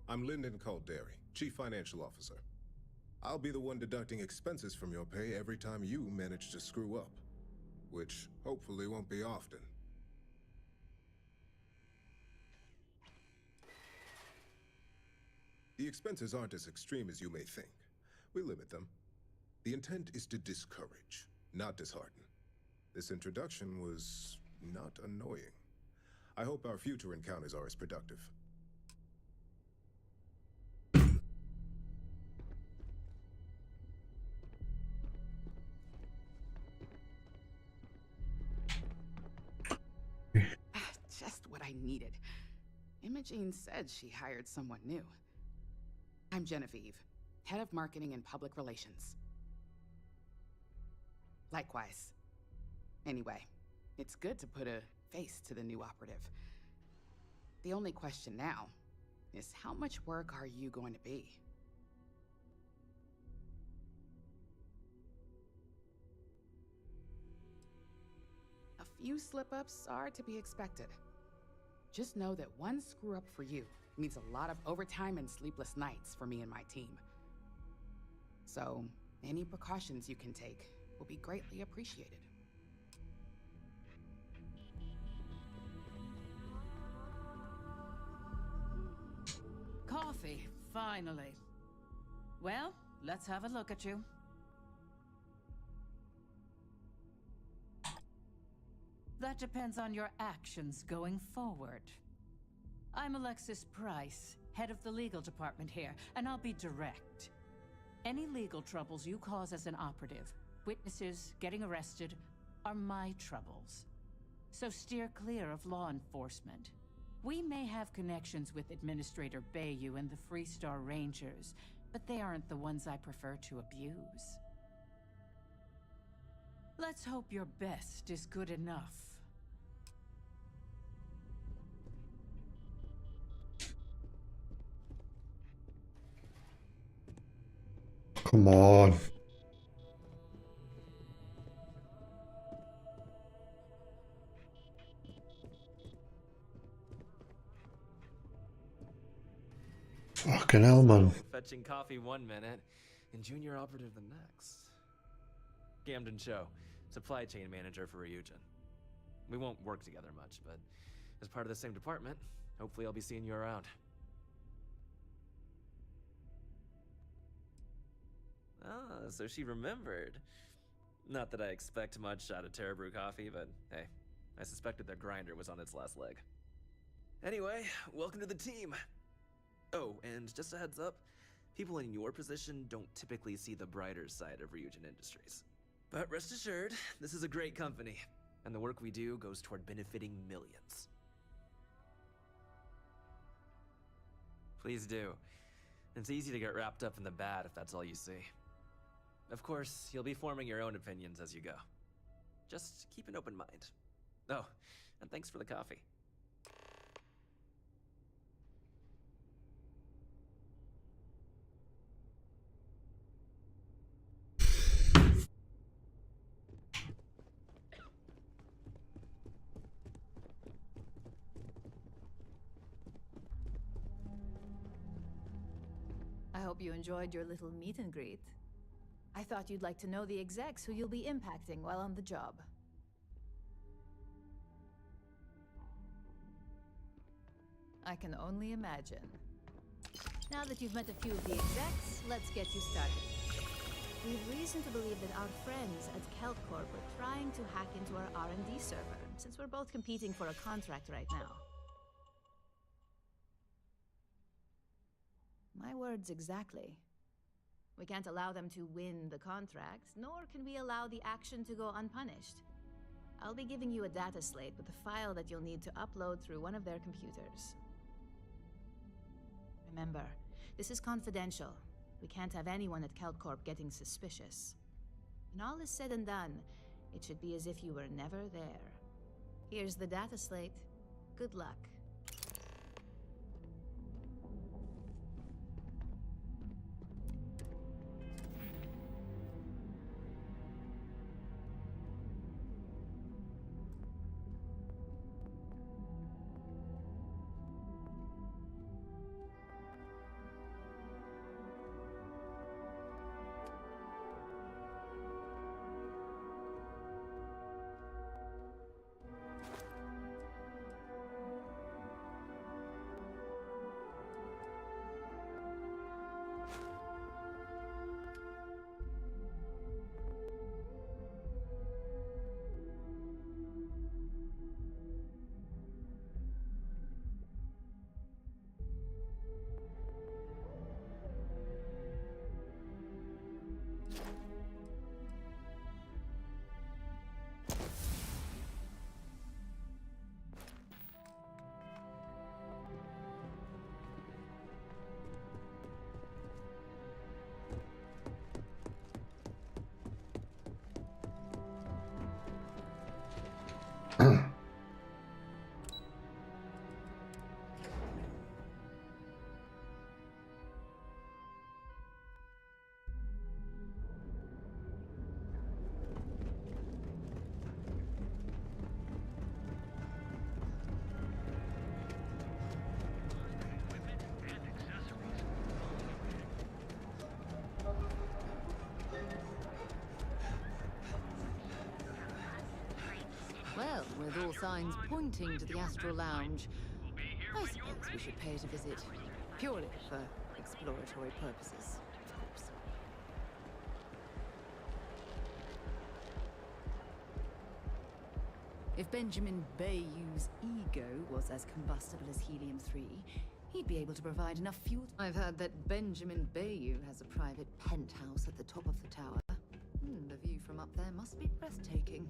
I'm Lyndon Calderi, Chief Financial Officer. I'll be the one deducting expenses from your pay every time you manage to screw up, which hopefully won't be often. The expenses aren't as extreme as you may think. We limit them. The intent is to discourage, not dishearten. This introduction was not annoying. I hope our future encounters are as productive. Just what I needed. Imogene said she hired someone new. I'm Genevieve, head of marketing and public relations. Likewise. Anyway, it's good to put a face to the new operative. The only question now is how much work are you going to be? A few slip-ups are to be expected. Just know that one screw-up for you means a lot of overtime and sleepless nights for me and my team. So, any precautions you can take will be greatly appreciated. Coffee, finally. Well, let's have a look at you. That depends on your actions going forward. I'm Alexis Price, head of the legal department here, and I'll be direct. Any legal troubles you cause as an operative, witnesses getting arrested, are my troubles. So steer clear of law enforcement. We may have connections with Administrator Bayou and the Freestar Rangers, but they aren't the ones I prefer to abuse. Let's hope your best is good enough. Come on. Fucking hell, man. Fetching coffee one minute and junior operative the next. Camden Cho, supply chain manager for Ryujin. We won't work together much, but as part of the same department, hopefully I'll be seeing you around. Ah, so she remembered. Not that I expect much out of Terra Brew coffee, but hey, I suspected their grinder was on its last leg. Anyway, welcome to the team. Oh, and just a heads up, people in your position don't typically see the brighter side of Ryujin Industries. But rest assured, this is a great company, and the work we do goes toward benefiting millions. Please do. It's easy to get wrapped up in the bad if that's all you see. Of course, you'll be forming your own opinions as you go. Just keep an open mind. Oh, and thanks for the coffee. I hope you enjoyed your little meet and greet. I thought you'd like to know the execs who you'll be impacting while on the job. I can only imagine. Now that you've met a few of the execs, let's get you started. We've reason to believe that our friends at KeltCorp are trying to hack into our R&D server, since we're both competing for a contract right now. My words exactly. We can't allow them to win the contract, nor can we allow the action to go unpunished. I'll be giving you a data slate with a file that you'll need to upload through one of their computers. Remember, this is confidential. We can't have anyone at KeltCorp getting suspicious. When all is said and done, it should be as if you were never there. Here's the data slate. Good luck. Well, with all signs pointing to the Astral Lounge, I suppose we should pay it a visit. Purely for exploratory purposes, of course. If Benjamin Bayou's ego was as combustible as helium-3, he'd be able to provide enough fuel. I've heard that Benjamin Bayou has a private penthouse at the top of the tower. The view from up there must be breathtaking.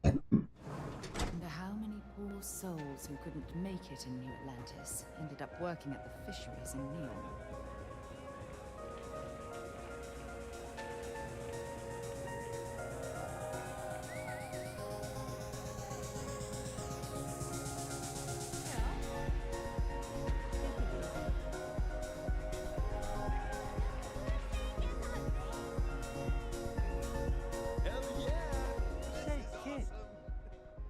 Wonder how many poor souls who couldn't make it in New Atlantis ended up working at the fisheries in Neon.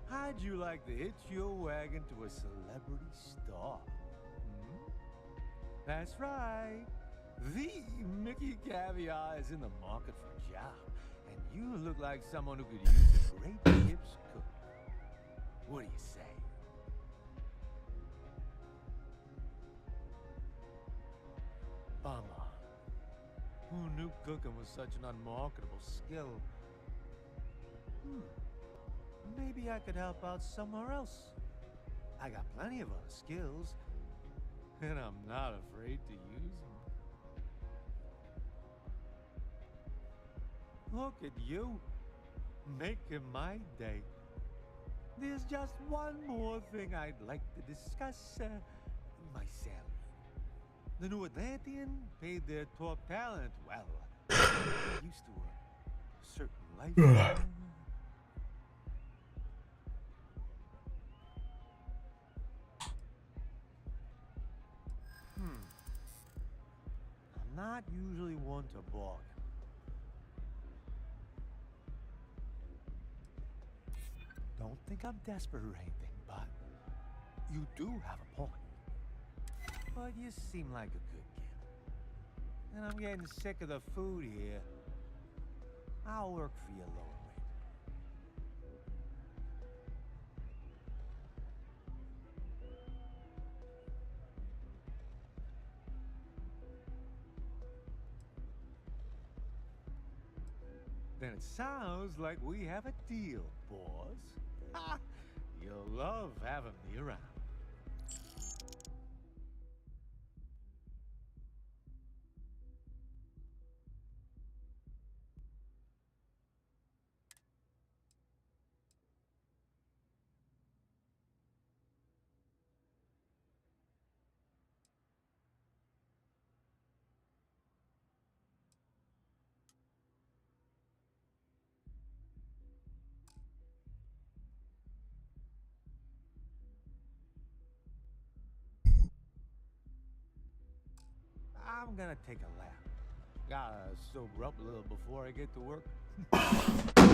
How'd you like to hitch your wagon to a celebrity star? Hmm? That's right. The Mickey Caviar is in the market for a job, and you look like someone who could use a great ship's cook. What do you say? Bummer. Who knew cooking was such an unmarketable skill? Maybe I could help out somewhere else. I got plenty of other skills, and I'm not afraid to use them. Look at you, making my day. There's just one more thing I'd like to discuss. My salary. The New Atlantean paid their top talent well. They're used to a certain life. I'm not usually one to bargain. Don't think I'm desperate or anything, but you do have a point. But you seem like a good kid. And I'm getting sick of the food here. I'll work for you lower rate. Then it sounds like we have a deal, boss. Ha! You'll love having me around. I'm gonna take a lap. Gotta sober up a little before I get to work. Boss?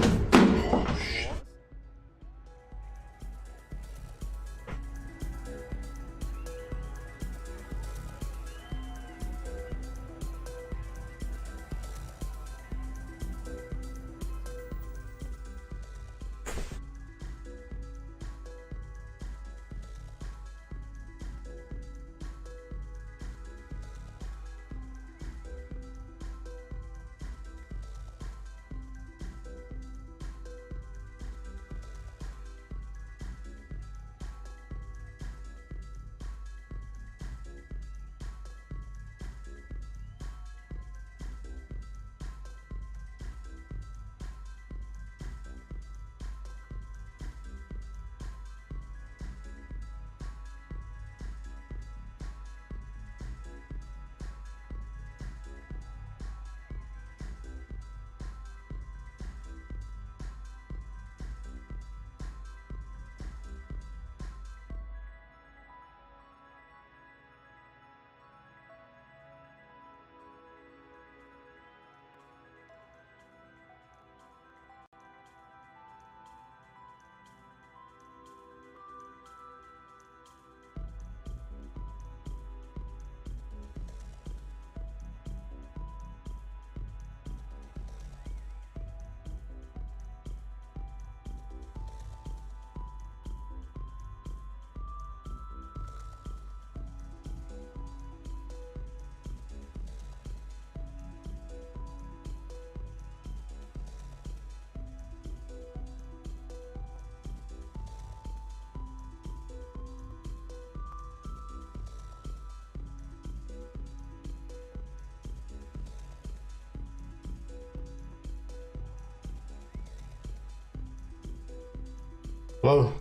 Hello?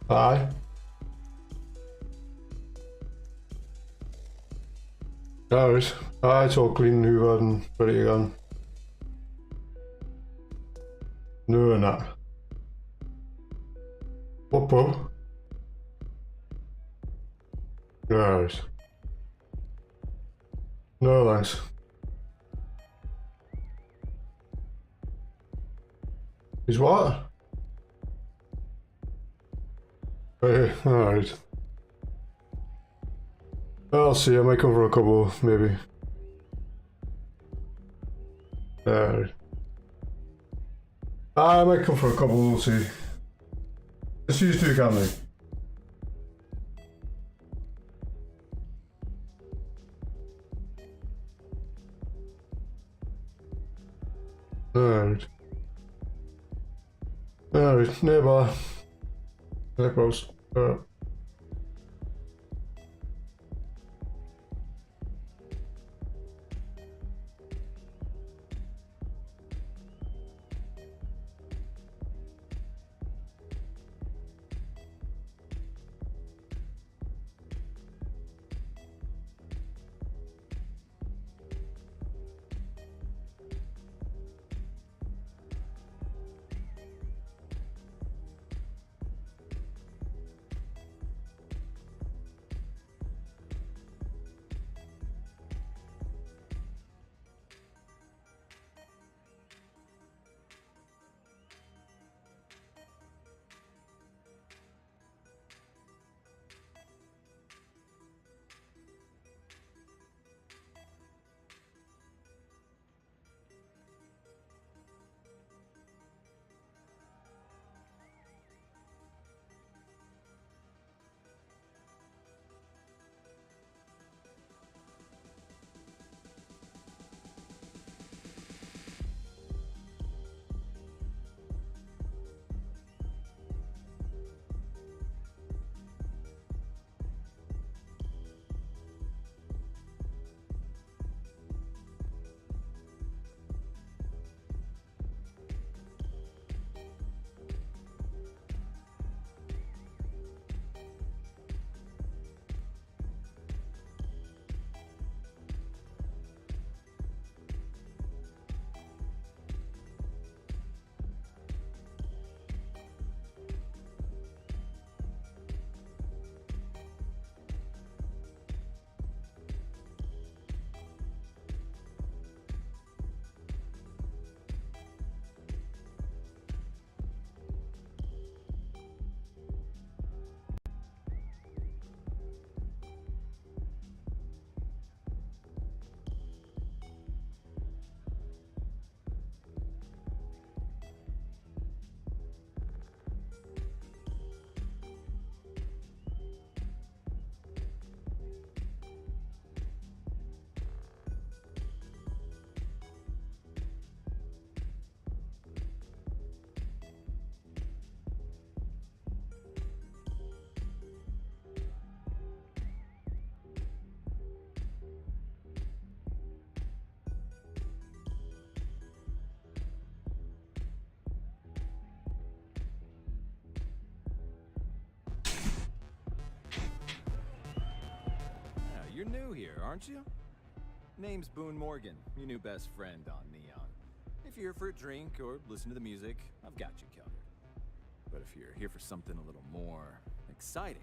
Hi. Guys, it's all clean, hoovered and ready to go. Doing that. What, bro? Guys. No thanks. He's what? Hey, alright. I'll see, I might come for a couple, maybe. Alright. I might come for a couple, we'll see. Just use two, can they? Alright. Alright, nearby. There goes. Alright. you're new here, aren't you? Name's Boone Morgan, your new best friend on Neon. If you're here for a drink or listen to the music, I've got you covered. But if you're here for something a little more exciting,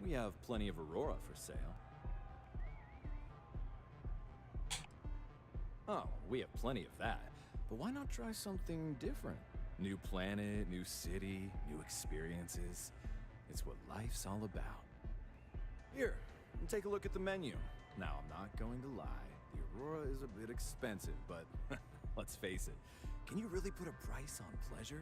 we have plenty of Aurora for sale. Oh, we have plenty of that. But why not try something different? New planet, new city, new experiences. It's what life's all about. Here, take a look at the menu. Now, I'm not going to lie. The Aurora is a bit expensive, but let's face it. Can you really put a price on pleasure?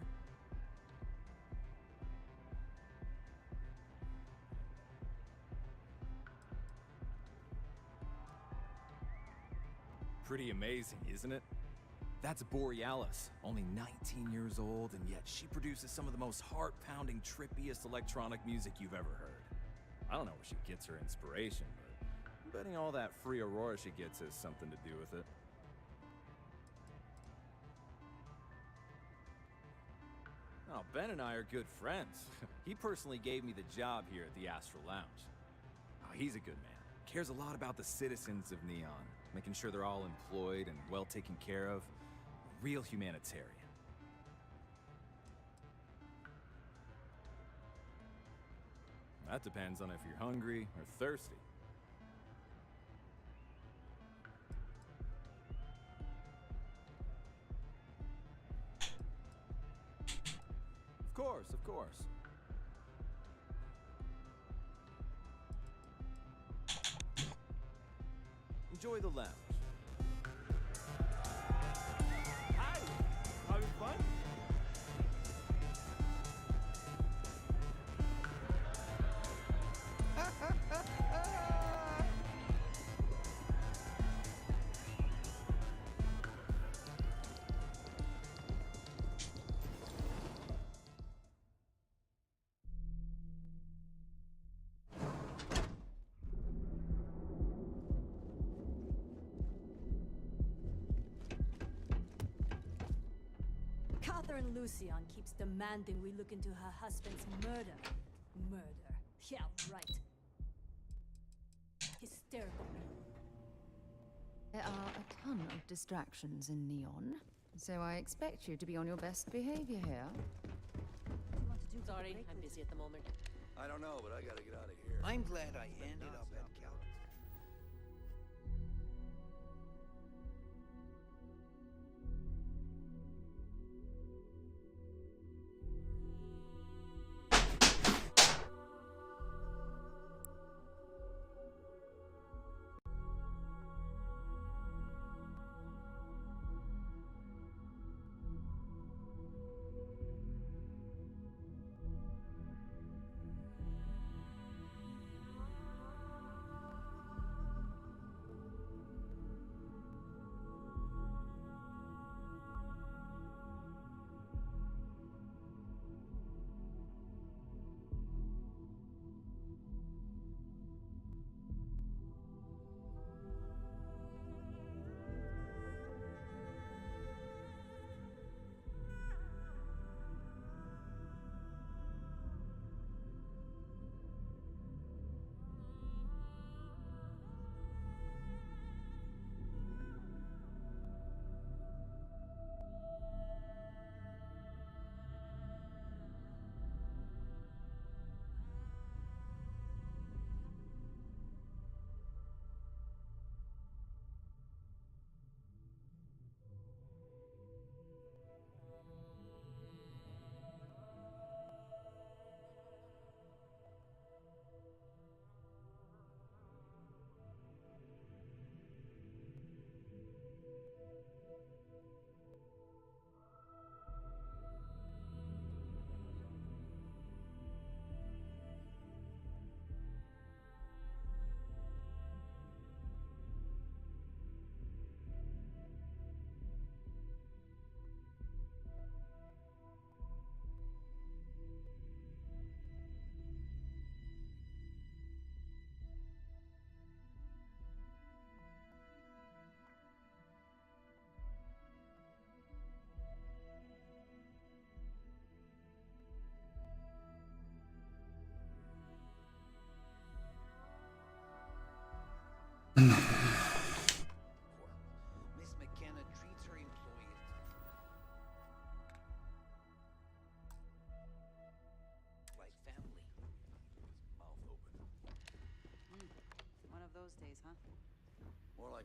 Pretty amazing, isn't it? That's Borealis, only 19 years old, and yet she produces some of the most heart-pounding, trippiest electronic music you've ever heard. I don't know where she gets her inspiration, but I'm betting all that free Aurora she gets has something to do with it. Oh, Ben and I are good friends. He personally gave me the job here at the Astral Lounge. Oh, he's a good man. Cares a lot about the citizens of Neon, making sure they're all employed and well taken care of. A real humanitarian. That depends on if you're hungry or thirsty. Of course, of course. Enjoy the lounge. Hi! Having fun? Catherine Lucian keeps demanding we look into her husband's murder. Murder. Yeah, right. Hysterical. There are a ton of distractions in Neon, so I expect you to be on your best behavior here. Sorry, I'm busy at the moment. I don't know, but I gotta get out of here. I'm glad I ended up at Cal.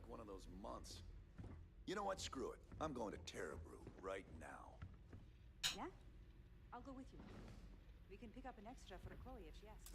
like one of those months. You know what? Screw it. I'm going to Terrabrew right now. Yeah? I'll go with you. We can pick up an extra for Chloe if she asks.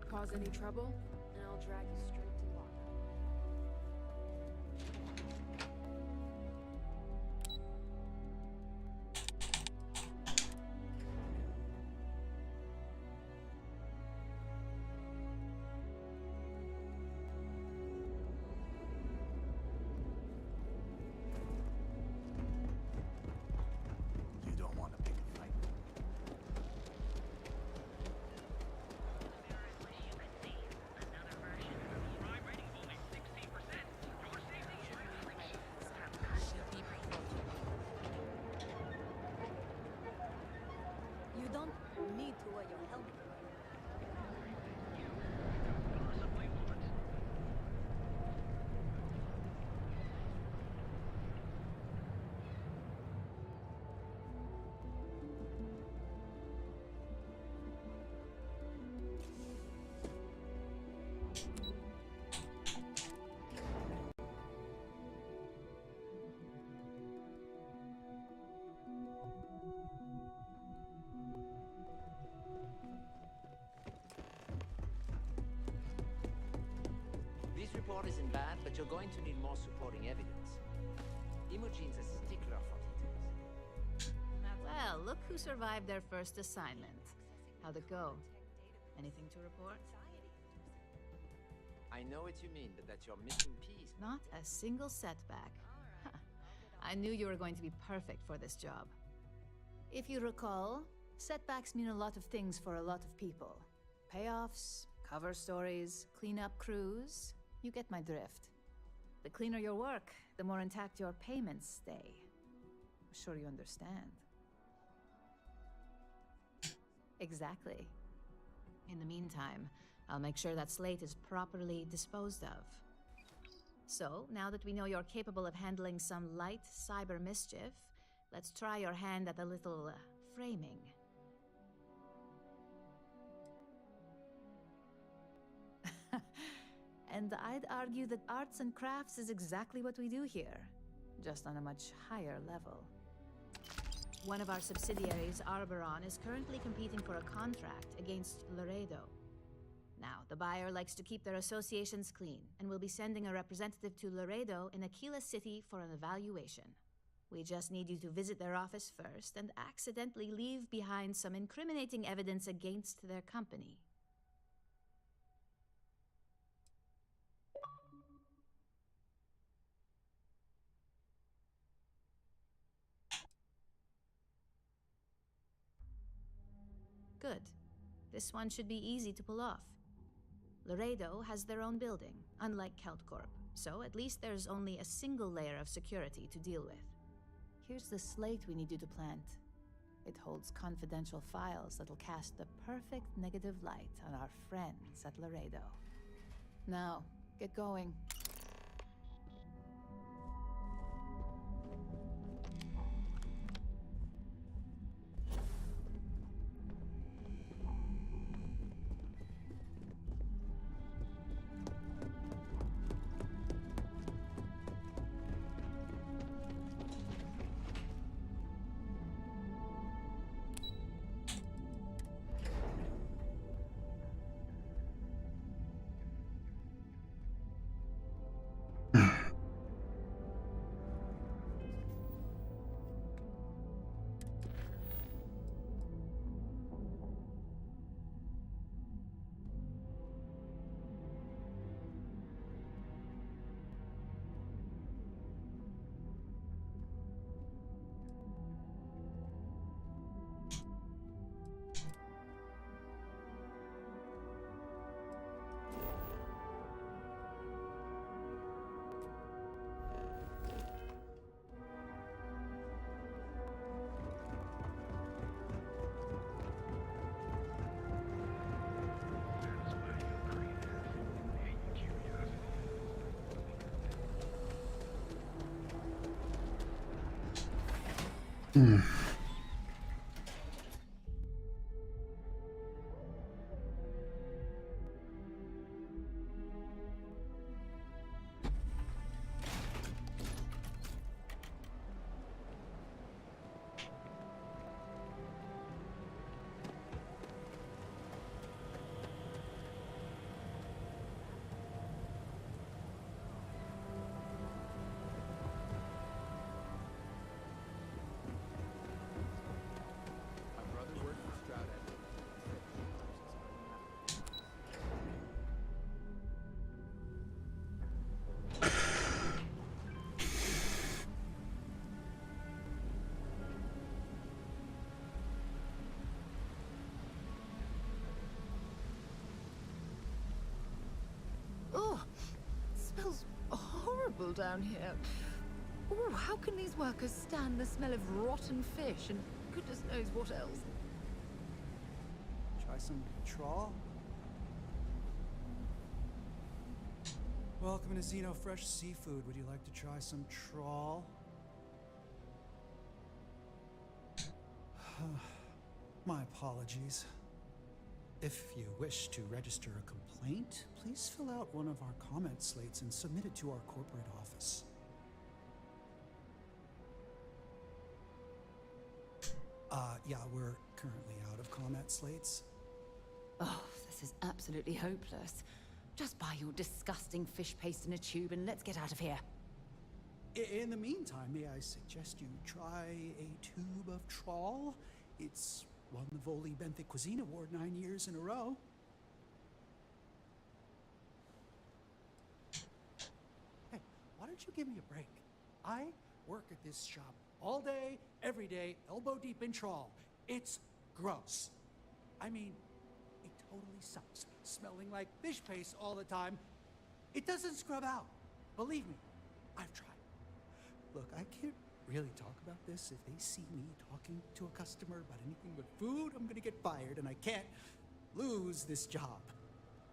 Cause any trouble, and I'll drag you straight to lockup. You don't want to pick a fight. You don't need to wear your helmet. This report isn't bad, but you're going to need more supporting evidence. Imogene's a stickler for details. Well, look who survived their first assignment. How'd it go? Anything to report? I know what you mean, but that's your missing piece. Not a single setback. Huh. I knew you were going to be perfect for this job. If you recall, setbacks mean a lot of things for a lot of people. Payoffs, cover stories, cleanup crews. You get my drift. The cleaner your work, the more intact your payments stay. I'm sure you understand. Exactly. In the meantime, I'll make sure that Slate is properly disposed of. So, now that we know you're capable of handling some light cyber mischief, let's try your hand at a little framing. And I'd argue that arts and crafts is exactly what we do here, just on a much higher level. One of our subsidiaries, Arboron, is currently competing for a contract against Laredo. Now, the buyer likes to keep their associations clean, and will be sending a representative to Laredo in Aquila City for an evaluation. We just need you to visit their office first and accidentally leave behind some incriminating evidence against their company. Good. This one should be easy to pull off. Laredo has their own building, unlike KeltCorp, so at least there's only a single layer of security to deal with. Here's the slate we need you to plant. It holds confidential files that'll cast the perfect negative light on our friends at Laredo. Now, get going. Oh, smells horrible down here. Oh, how can these workers stand the smell of rotten fish and goodness knows what else? Try some trawl? Welcome to Xeno Fresh Seafood. Would you like to try some trawl? My apologies. If you wish to register a complaint, please fill out one of our comment slates and submit it to our corporate office. Yeah, we're currently out of comment slates. Oh, this is absolutely hopeless. Just buy your disgusting fish paste in a tube and let's get out of here. In the meantime, may I suggest you try a tube of trawl? It's won the Voli Benthic Cuisine Award 9 years in a row. Hey, why don't you give me a break? I work at this shop all day, every day, elbow deep in trawl. It's gross. I mean, it totally sucks. Smelling like fish paste all the time. It doesn't scrub out. Believe me, I've tried. Look, I can't really talk about this. If they see me talking to a customer about anything but food, I'm gonna get fired, and I can't lose this job.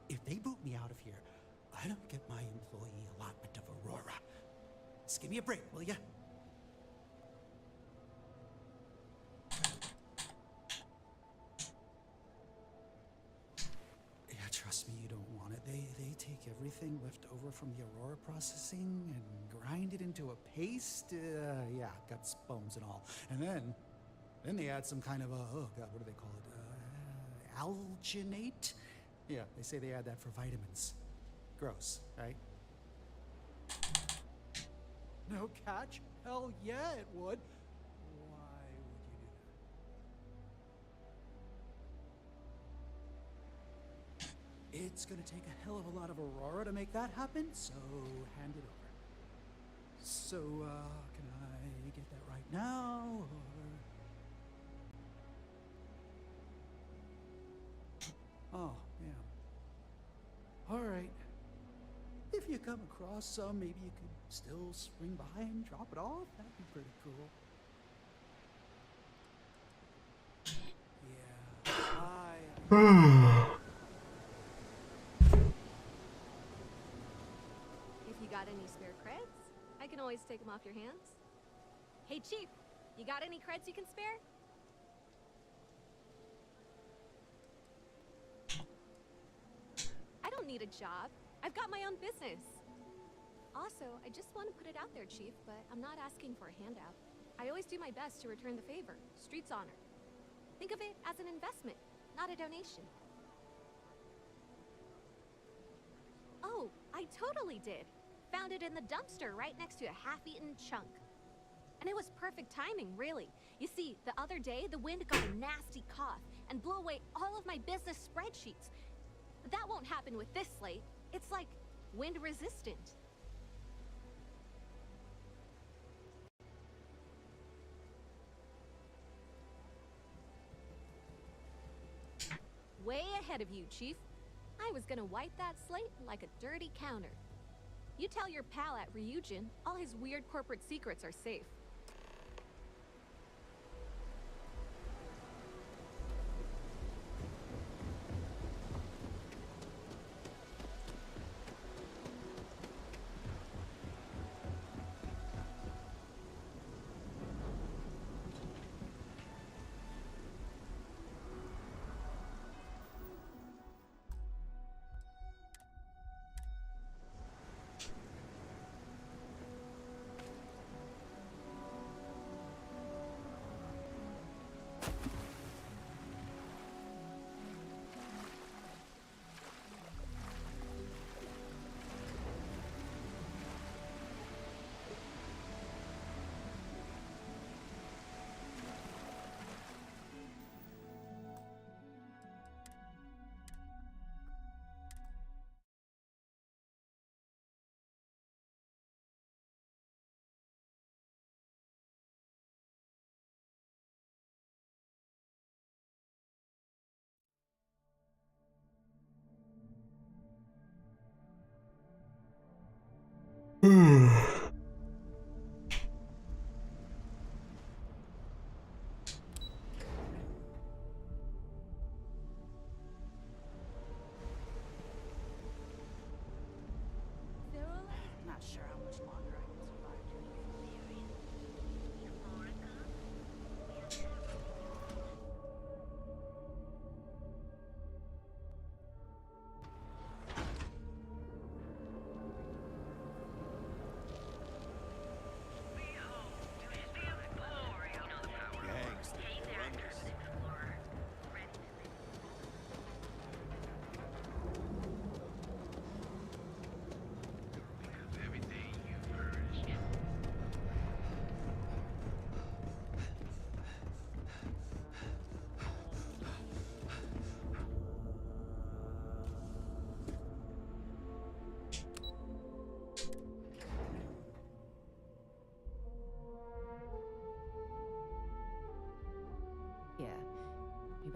If they boot me out of here, I don't get my employee allotment of Aurora. Just give me a break, will ya? Yeah, trust me, you don't want it. They take everything left over from the Aurora processing and grind it into a paste. Yeah, guts, bones, and all. And then they add some kind of a, oh god, what do they call it? Alginate? Yeah, they say they add that for vitamins. Gross, right? No catch? Hell yeah, it would. Why would you do that? It's gonna take a hell of a lot of Aurora to make that happen, so hand it over. So, can I get that right now, or... Oh, yeah. Alright. If you come across some, maybe you could still swing by and drop it off. That'd be pretty cool. Yeah, If you got any spare creds, I can always take them off your hands. Hey, Chief, you got any creds you can spare? I don't need a job. I've got my own business. Also, I just want to put it out there, Chief, but I'm not asking for a handout. I always do my best to return the favor. Street's honor. Think of it as an investment, not a donation. Oh, I totally did. Found it in the dumpster right next to a half-eaten chunk. And it was perfect timing, really. You see, the other day, the wind got a nasty cough and blew away all of my business spreadsheets. But that won't happen with this slate. It's like wind resistant. Way ahead of you, Chief. I was gonna wipe that slate like a dirty counter. You tell your pal at Ryujin, all his weird corporate secrets are safe.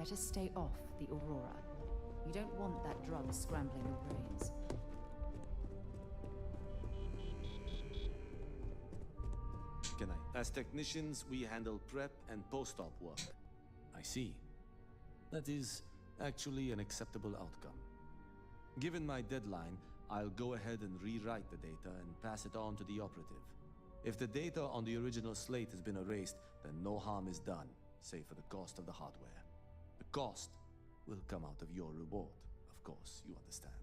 Better stay off the Aurora. You don't want that drug scrambling your brains. Can I? As technicians, we handle prep and post-op work. I see. That is actually an acceptable outcome. Given my deadline, I'll go ahead and rewrite the data and pass it on to the operative. If the data on the original slate has been erased, then no harm is done, save for the cost of the hardware. The cost will come out of your reward, of course, you understand.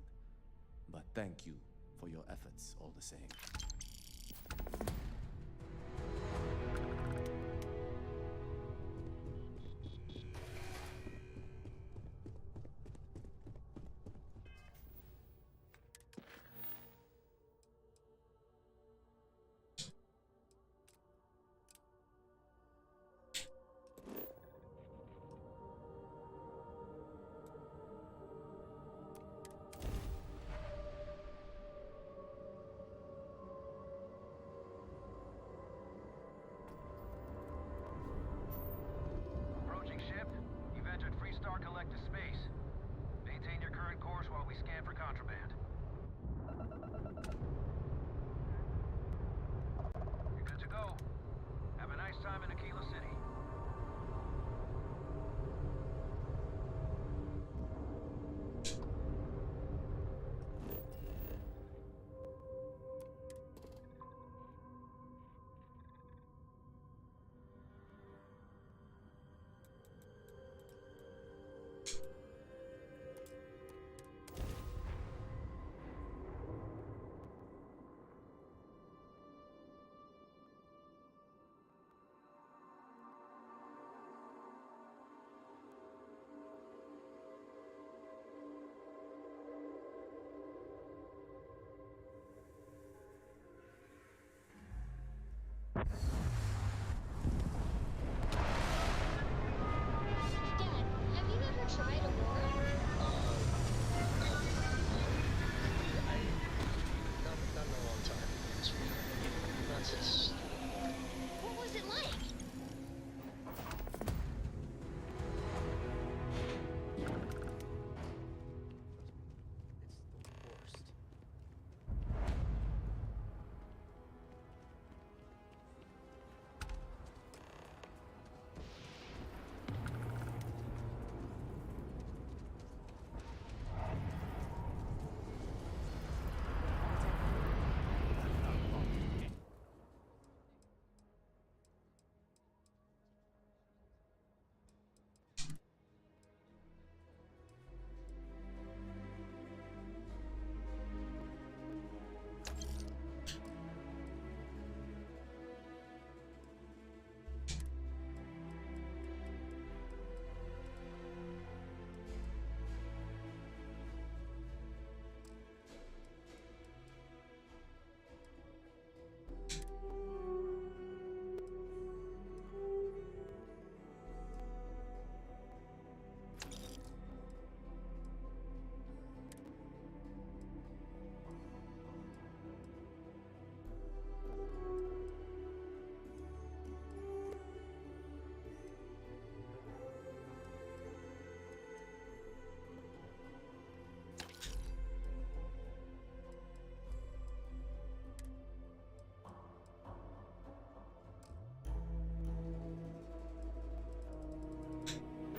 But thank you for your efforts all the same. Approaching ship. You've entered Freestar Collective space. Maintain your current course while we scan for contraband. You're good to go. Have a nice time in Aquila City. Dad, have you ever tried Aurora? Not in a long time. Not since. What was it like?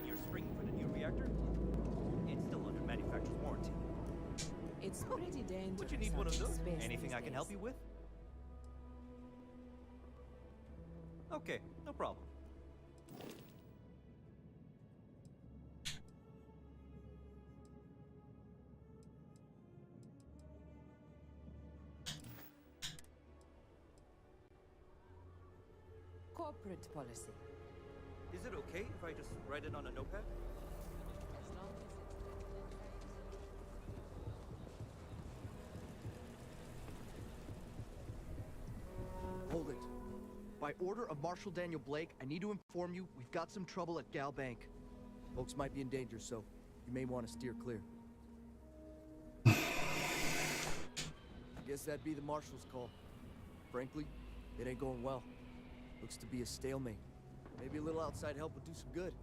You're springing for the new reactor? It's still under manufacturer's warranty. It's pretty dangerous. Would you need one of out in those? space Anything these I can help days. you with? Okay, no problem. Corporate policy. Is it okay if I just write it on a notepad? Hold it. By order of Marshal Daniel Blake, I need to inform you we've got some trouble at Gal Bank. Folks might be in danger, so you may want to steer clear. I guess that'd be the Marshal's call. Frankly, it ain't going well. Looks to be a stalemate. Maybe a little outside help would do some good.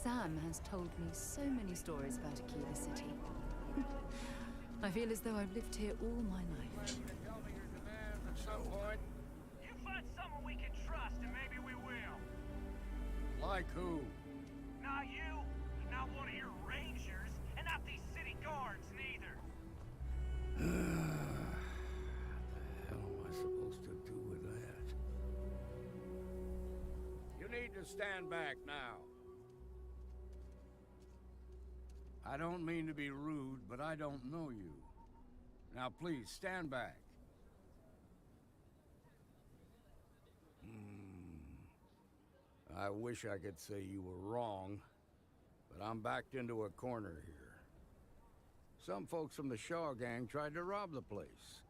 Sam has told me so many stories about Aquila City. I feel as though I've lived here all my life. At some point. You find someone we can trust, and maybe we will. Like who? Not you, not one of your rangers, and not these city guards neither. What the hell am I supposed to do with that? You need to stand back now. I don't mean to be rude, but I don't know you. Now please, stand back. I wish I could say you were wrong, but I'm backed into a corner here. Some folks from the Shaw gang tried to rob the place,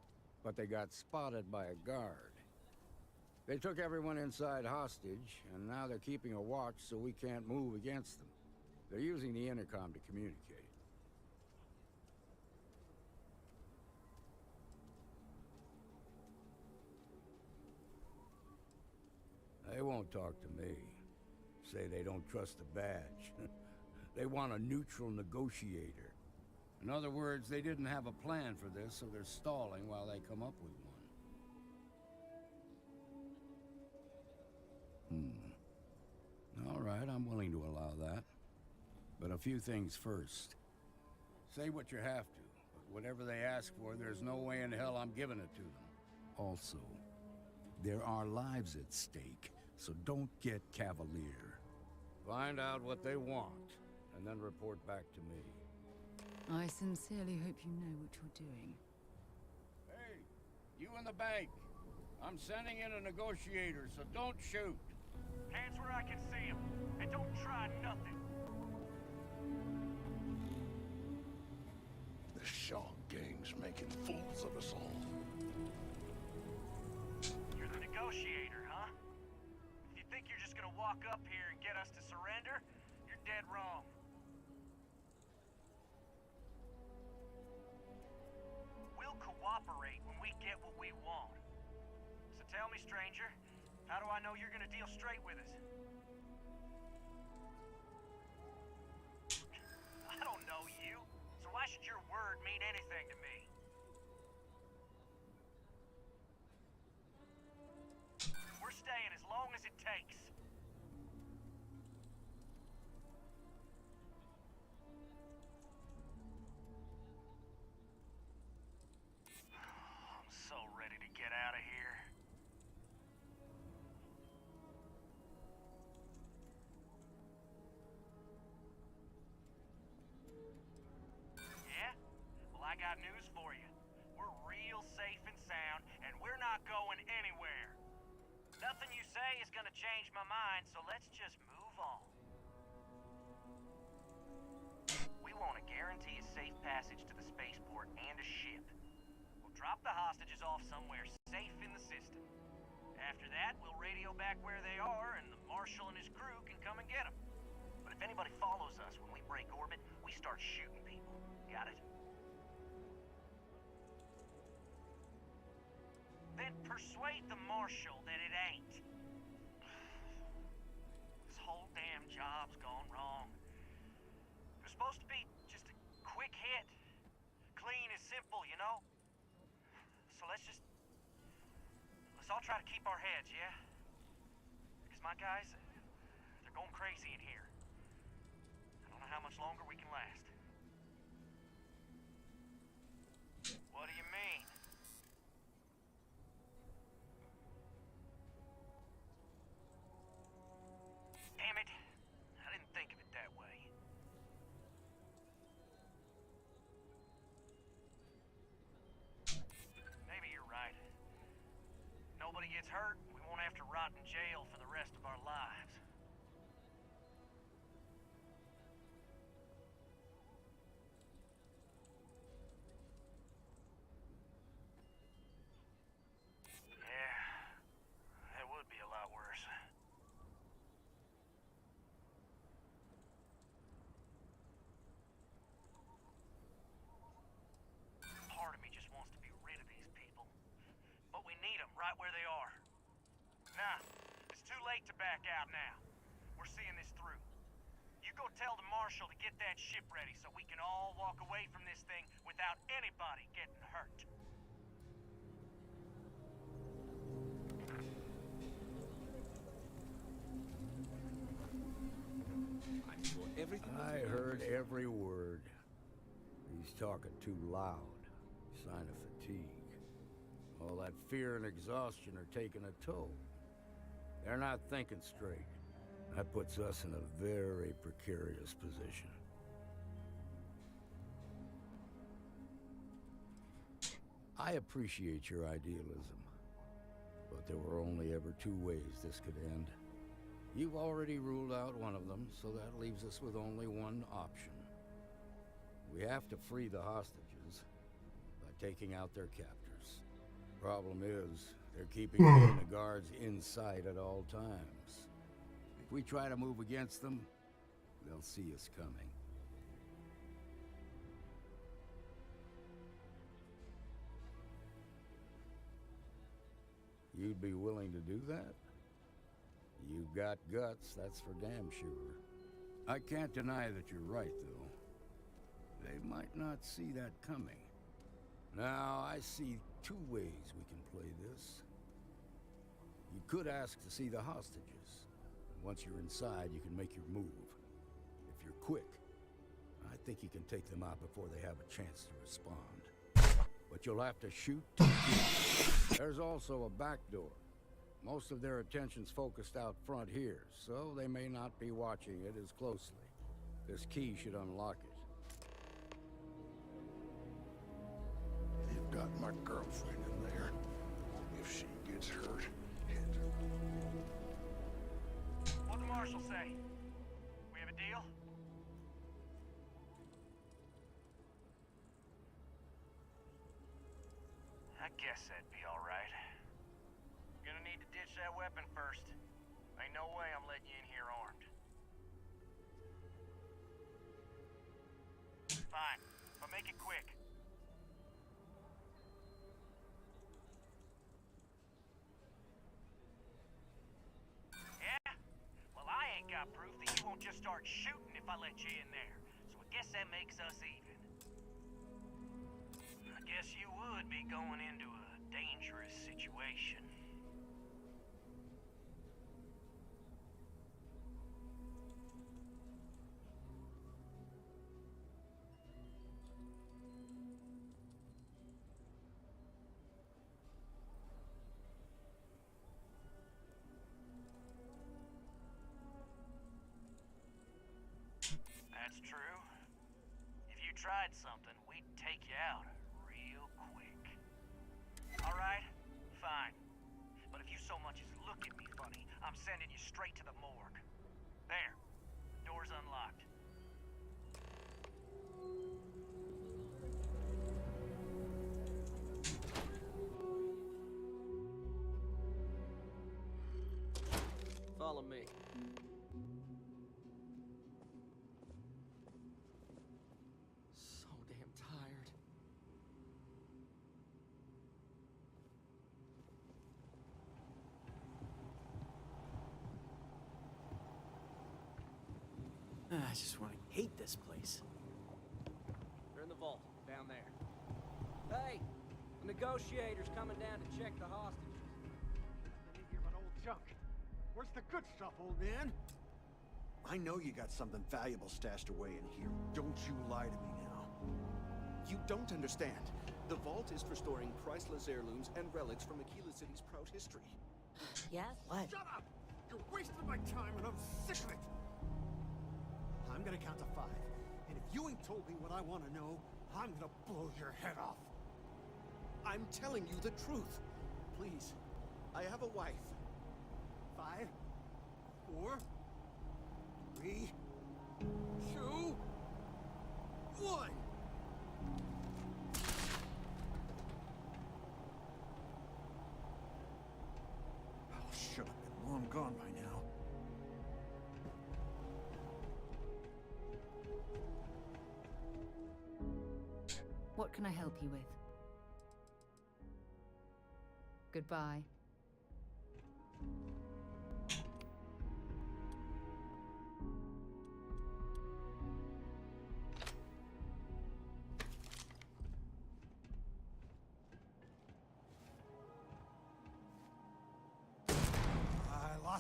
but they got spotted by a guard. They took everyone inside hostage, and now they're keeping a watch so we can't move against them. They're using the intercom to communicate. They won't talk to me. Say they don't trust the badge. They want a neutral negotiator. In other words, they didn't have a plan for this, so they're stalling while they come up with one. All right, I'm willing to allow that. But a few things first. Say what you have to, but whatever they ask for, there's no way in hell I'm giving it to them. Also, there are lives at stake, so don't get cavalier. Find out what they want, and then report back to me. I sincerely hope you know what you're doing. Hey, you in the bank. I'm sending in a negotiator, so don't shoot. Hands where I can see him, and don't try nothing. The Shaw gang's making fools of us all. You're the negotiator, huh? If you think you're just gonna walk up here and get us to surrender, you're dead wrong. We'll cooperate when we get what we want. So tell me, stranger, how do I know you're gonna deal straight with us? I don't know you, so why should your word mean anything to me? We're staying as long as it takes. I'm so ready to get out of here. Yeah? Well, I got news for you. We're real safe and sound, and we're not going anywhere. Nothing you say is gonna change my mind, so let's just move on. We want to guarantee a safe passage to the spaceport and a ship. We'll drop the hostages off somewhere safe in the system. After that, we'll radio back where they are, and the Marshal and his crew can come and get them. But if anybody follows us when we break orbit, we start shooting people. Got it? Then persuade the Marshal that it ain't. This whole damn job's gone wrong. It was supposed to be just a quick hit. Clean and simple, you know? So let's all try to keep our heads, yeah? Because my guys, they're going crazy in here. I don't know how much longer we can last. What do you mean? Damn it. I didn't think of it that way. Maybe you're right. Nobody gets hurt, we won't have to rot in jail for the rest of our lives. Yeah, that would be a lot worse. Part of me just wants to be rid of these people. But we need them right where they are. Nah, it's too late to back out now. We're seeing this through. You You go tell the marshal to get that ship ready so we can all walk away from this thing without anybody getting hurt. I'm sure everything was I heard every word. He's talking too loud. Sign of fatigue. All that fear and exhaustion are taking a toll. They're not thinking straight. That puts us in a very precarious position. I appreciate your idealism, but there were only ever two ways this could end. You've already ruled out one of them, so that leaves us with only one option. We have to free the hostages by taking out their captors. Problem is, they're keeping the guards inside at all times. If we try to move against them, they'll see us coming. You'd be willing to do that? You've got guts, that's for damn sure. I can't deny that you're right, though. They might not see that coming. Now, I see two ways we can play this. You could ask to see the hostages. Once you're inside, you can make your move. If you're quick, I think you can take them out before they have a chance to respond. But you'll have to shoot to kill. There's also a back door. Most of their attention's focused out front here, so they may not be watching it as closely. This key should unlock it. You've got my girlfriend in there. If she gets hurt, What'd the marshal say? We have a deal? I guess that'd be all right. Gonna need to ditch that weapon first. Ain't no way I'm letting you in here armed. Fine, but make it quick. Yeah? Well, I ain't got proof that you won't just start shooting if I let you in there. So I guess that makes us even. I guess you would be going into a dangerous situation. That's true. If you tried something, we'd take you out real quick. All right, fine. But if you so much as look at me funny, I'm sending you straight to the morgue. There. Door's unlocked. Follow me. So damn tired. I just want to hate this place. They're in the vault, down there. Hey, the negotiator's coming down to check the hostages. Let me hear about old junk. Where's the good stuff, old man? I know you got something valuable stashed away in here. Don't you lie to me now. You don't understand. The vault is for storing priceless heirlooms and relics from Aquila City's proud history. Yes? What? Shut up! You're wasting my time and I'm sick of it! I'm gonna count to 5. And if you ain't told me what I want to know, I'm gonna blow your head off. I'm telling you the truth. Please, I have a wife. 5, 4, 3, 2, 1. Oh, should have been long gone by now. What can I help you with? Goodbye.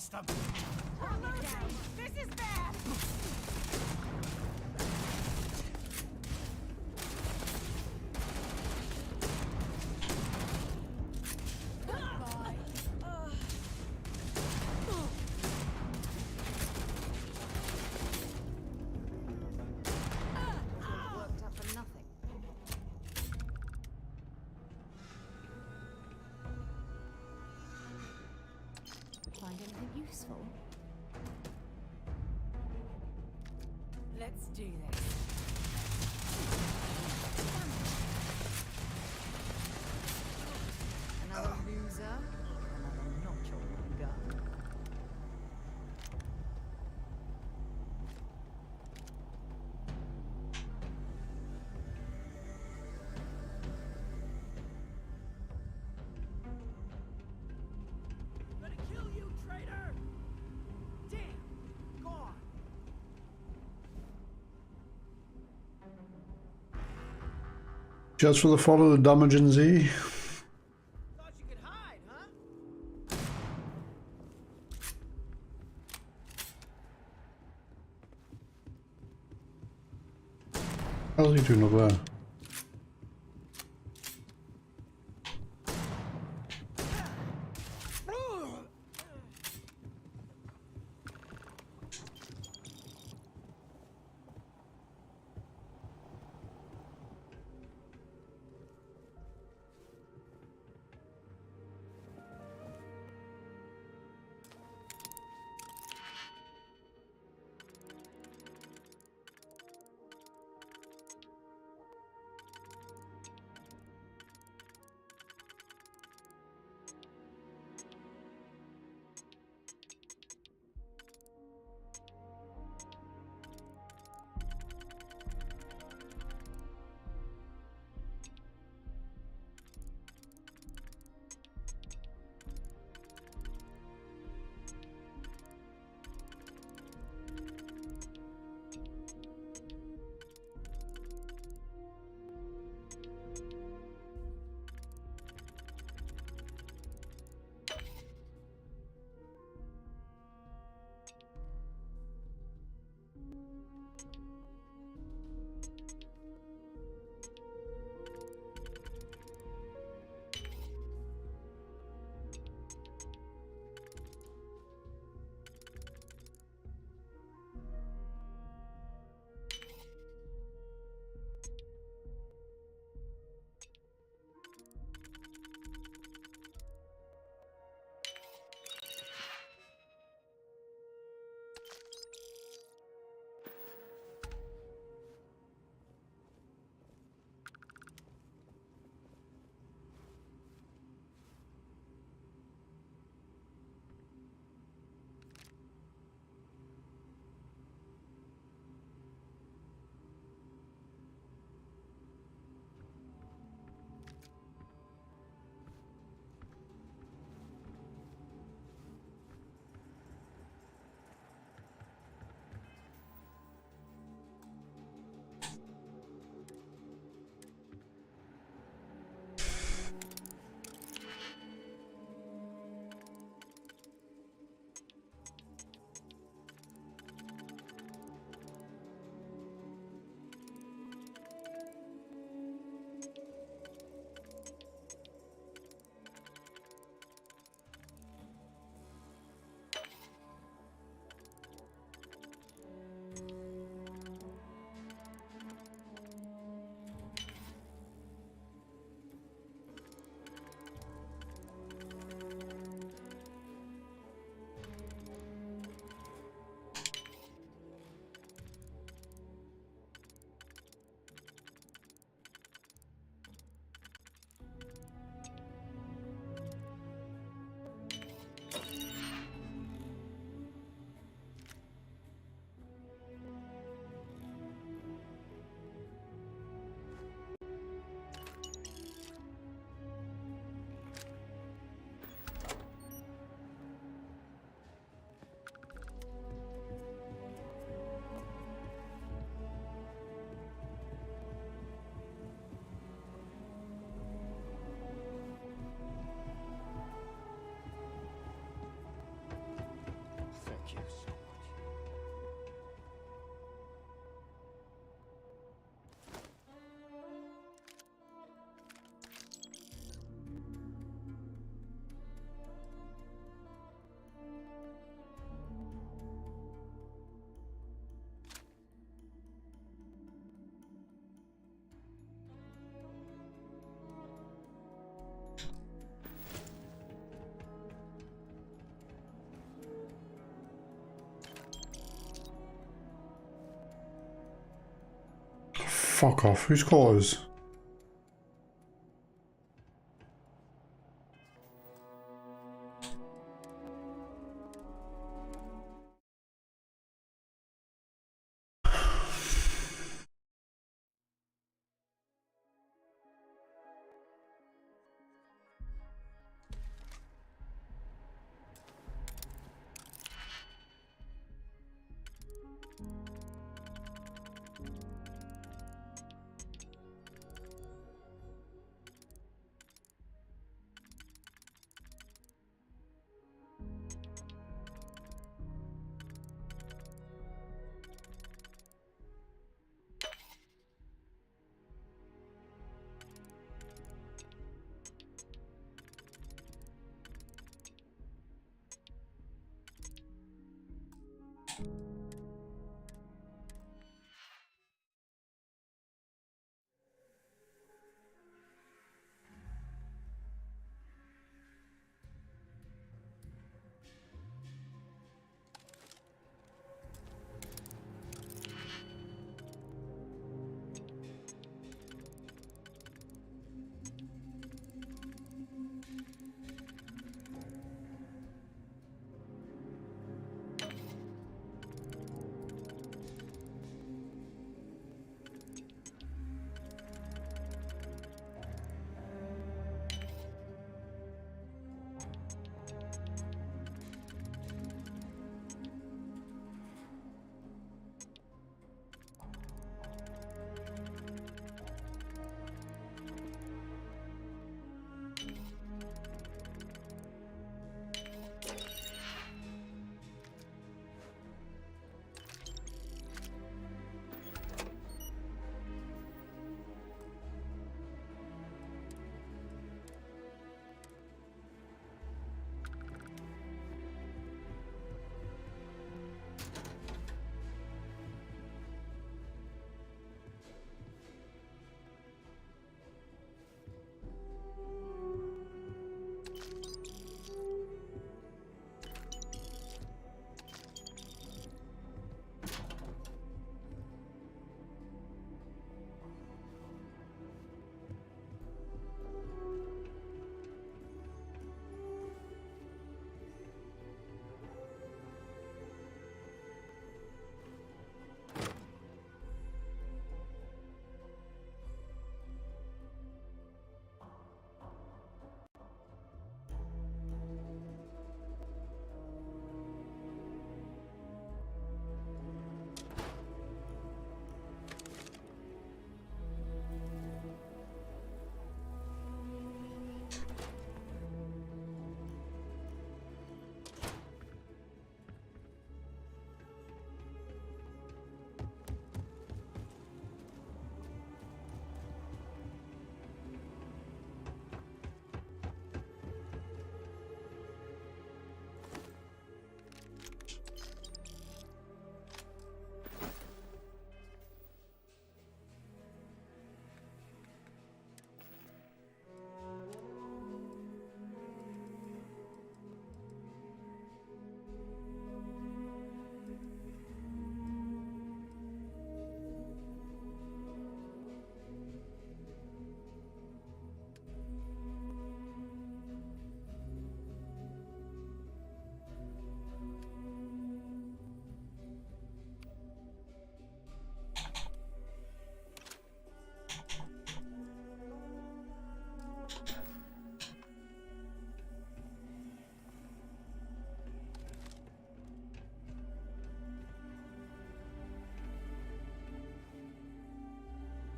lost him. This is bad! Worked up for nothing. Find anything useful? Let's do this. Another loser, another notch on my gun. Gonna kill you, traitor! Damn! Gone! Just for the follow the damage in Z. Thought you could hide, huh? How's he doing over there? fuck off. Whose quarters?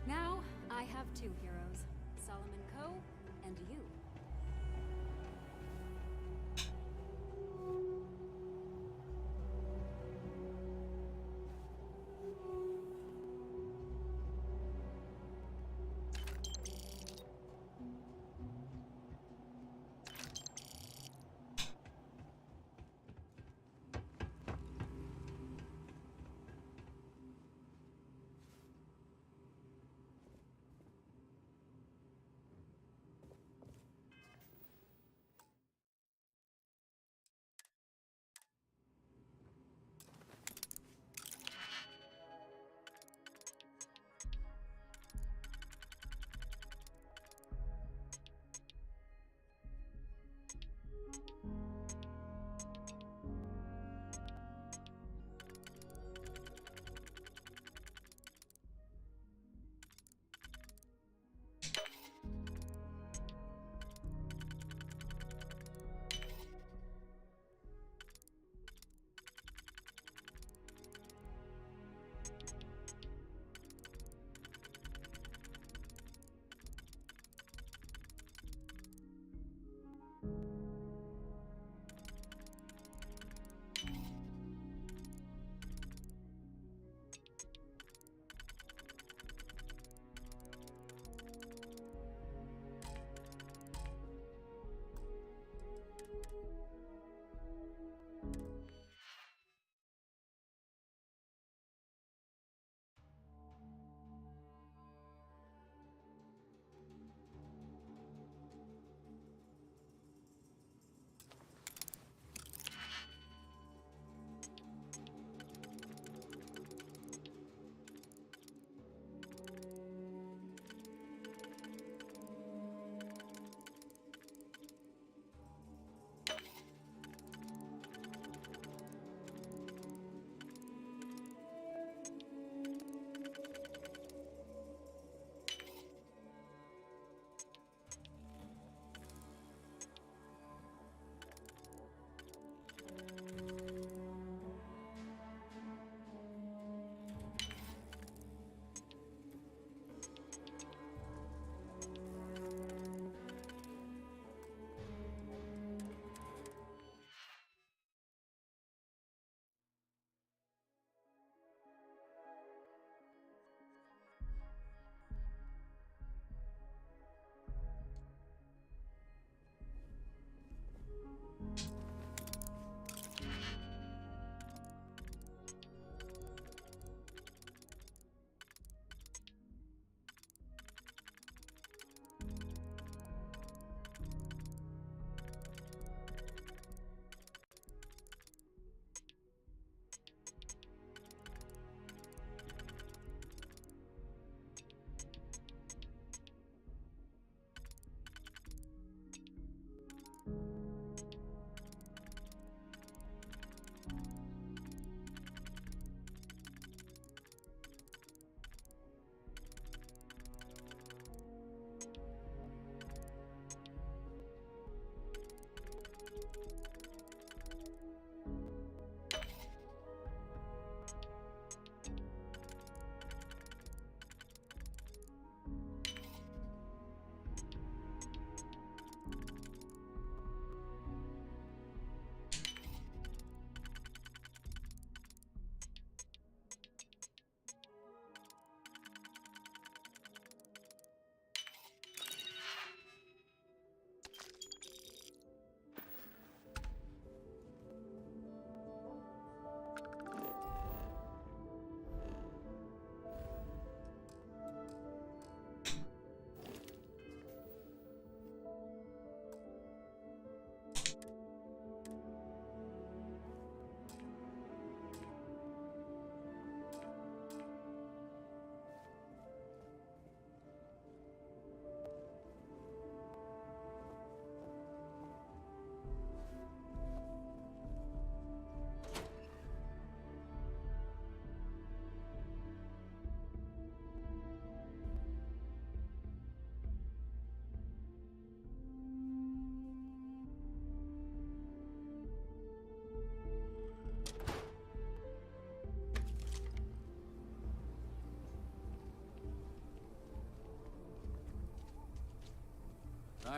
Now, I have two heroes, Solomon Coe and you.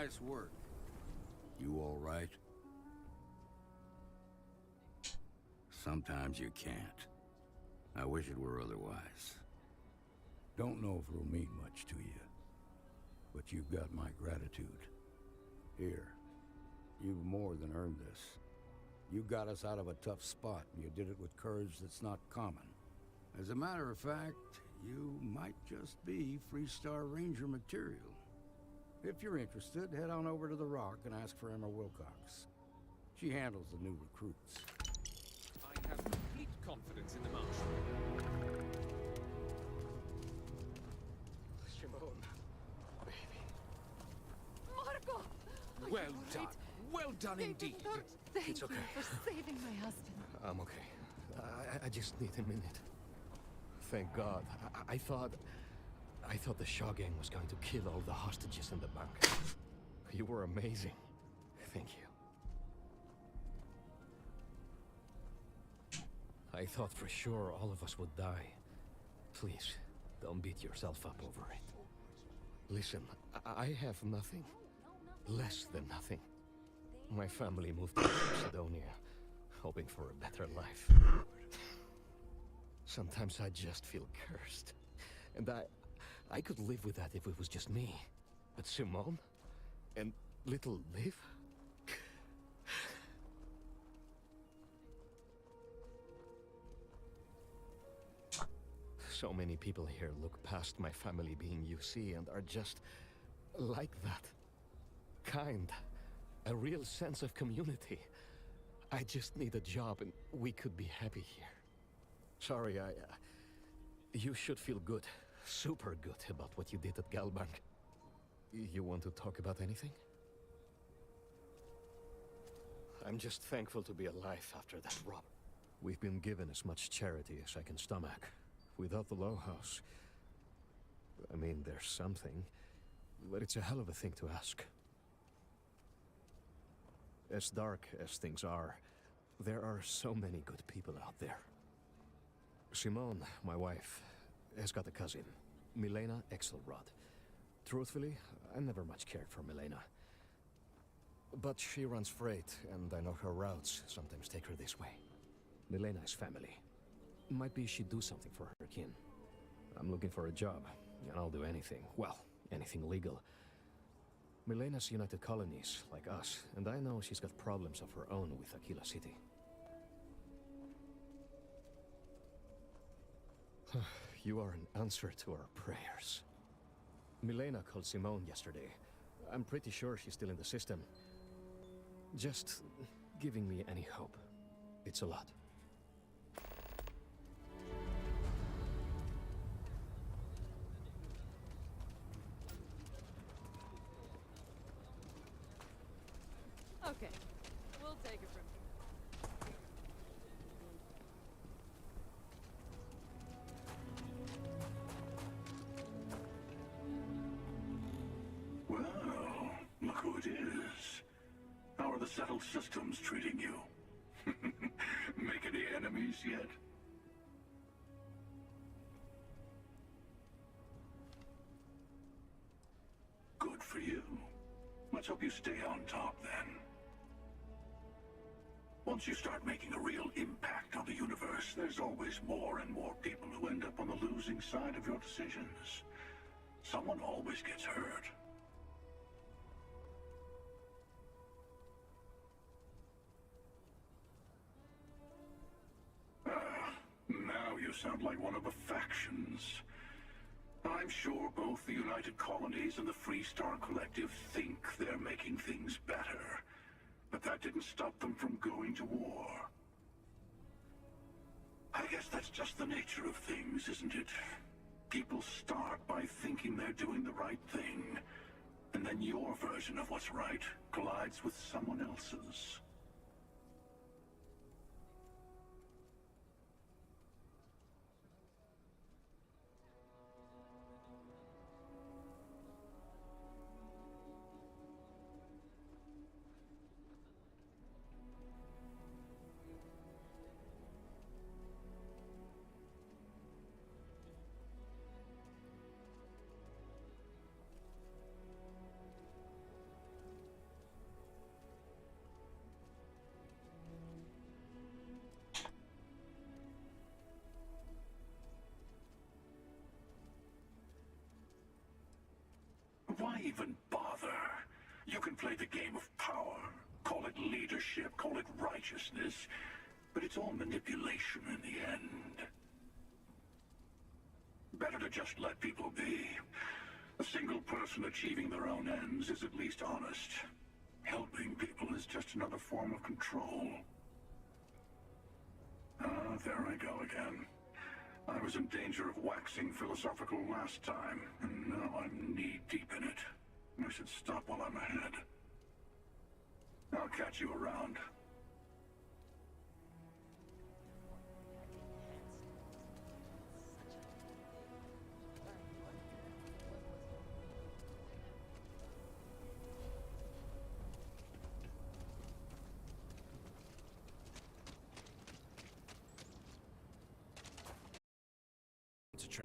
Nice work. You all right? Sometimes you can't. I wish it were otherwise. Don't know if it'll mean much to you, but you've got my gratitude. Here, you've more than earned this. You got us out of a tough spot, and you did it with courage that's not common. As a matter of fact, you might just be Freestar Ranger material. If you're interested, head on over to the Rock and ask for Emma Wilcox. She handles the new recruits. I have complete confidence in the Marshal. Shimon, baby. Marco! Are Well you done. alright? Well done David, indeed. Lord, thank It's okay. you for saving my husband. I'm okay. I just need a minute. Thank God. I thought the Shaw gang was going to kill all the hostages in the bank. You were amazing. Thank you. I thought for sure all of us would die. Please, don't beat yourself up over it. Listen, I have nothing. Less than nothing. My family moved to Macedonia, hoping for a better life. Sometimes I just feel cursed. And I could live with that if it was just me. But Simone? And little Liv? So many people here look past my family being UC and are just like that. Kind. A real sense of community. I just need a job and we could be happy here. Sorry, you should feel good. Super good about what you did at Galbank. You want to talk about anything? I'm just thankful to be alive after that rob. We've been given as much charity as I can stomach. Without the Low House, I mean, there's something, but it's a hell of a thing to ask. As dark as things are, there are so many good people out there. Simone, my wife, has got a cousin, Milena Exelrod. Truthfully, I never much cared for Milena. But she runs freight, and I know her routes sometimes take her this way. Milena is family. Might be she'd do something for her kin. I'm looking for a job, and I'll do anything. Well, anything legal. Milena's United Colonies, like us, and I know she's got problems of her own with Aquila City. You are an answer to our prayers. Milena called Simone yesterday. I'm pretty sure she's still in the system. Just giving me any hope. It's a lot. Okay, we'll take it from here. Well, look who it is. How are the settled systems treating you? Make any enemies yet? Good for you. Let's hope you stay on top then. Once you start making a real impact on the universe, there's always more and more people who end up on the losing side of your decisions. Someone always gets hurt. Now you sound like one of the factions. I'm sure both the United Colonies and the Freestar Collective think they're making things better. But that didn't stop them from going to war. I guess that's just the nature of things, isn't it? People start by thinking they're doing the right thing, and then your version of what's right collides with someone else's. even bother. You can play the game of power, call it leadership, call it righteousness, but it's all manipulation in the end. Better to just let people be. A single person achieving their own ends is at least honest. Helping people is just another form of control. Ah, there I go again. I was in danger of waxing philosophical last time, and now I'm knee-deep in it. I should stop while I'm ahead. I'll catch you around.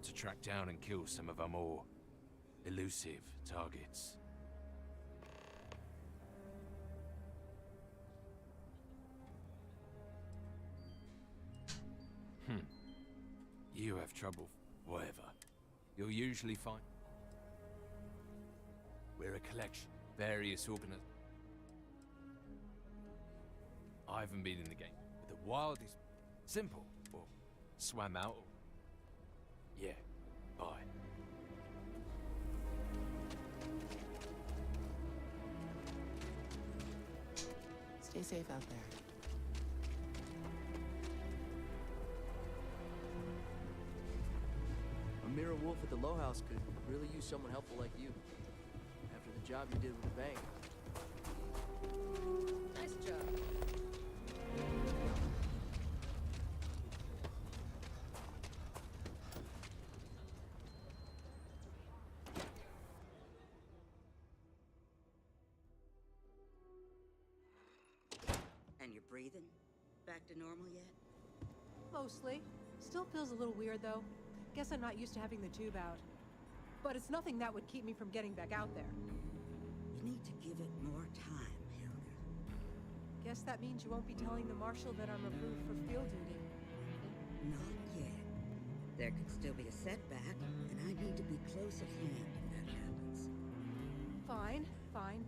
To track down and kill some of our more elusive targets. You have trouble, whatever. You'll usually find. We're a collection, various I haven't been in the game, but the wild is simple, or swam out, or yeah, bye. Stay safe out there. Amira Wolf at the Low House could really use someone helpful like you. After the job you did with the bank. Nice job. And you're breathing? Back to normal yet? Mostly. Still feels a little weird, though. Guess I'm not used to having the tube out. But it's nothing that would keep me from getting back out there. You need to give it more time, Helga. Guess that means you won't be telling the Marshal that I'm approved for field duty. Not yet. There could still be a setback, and I need to be close at hand if that happens. Fine, fine.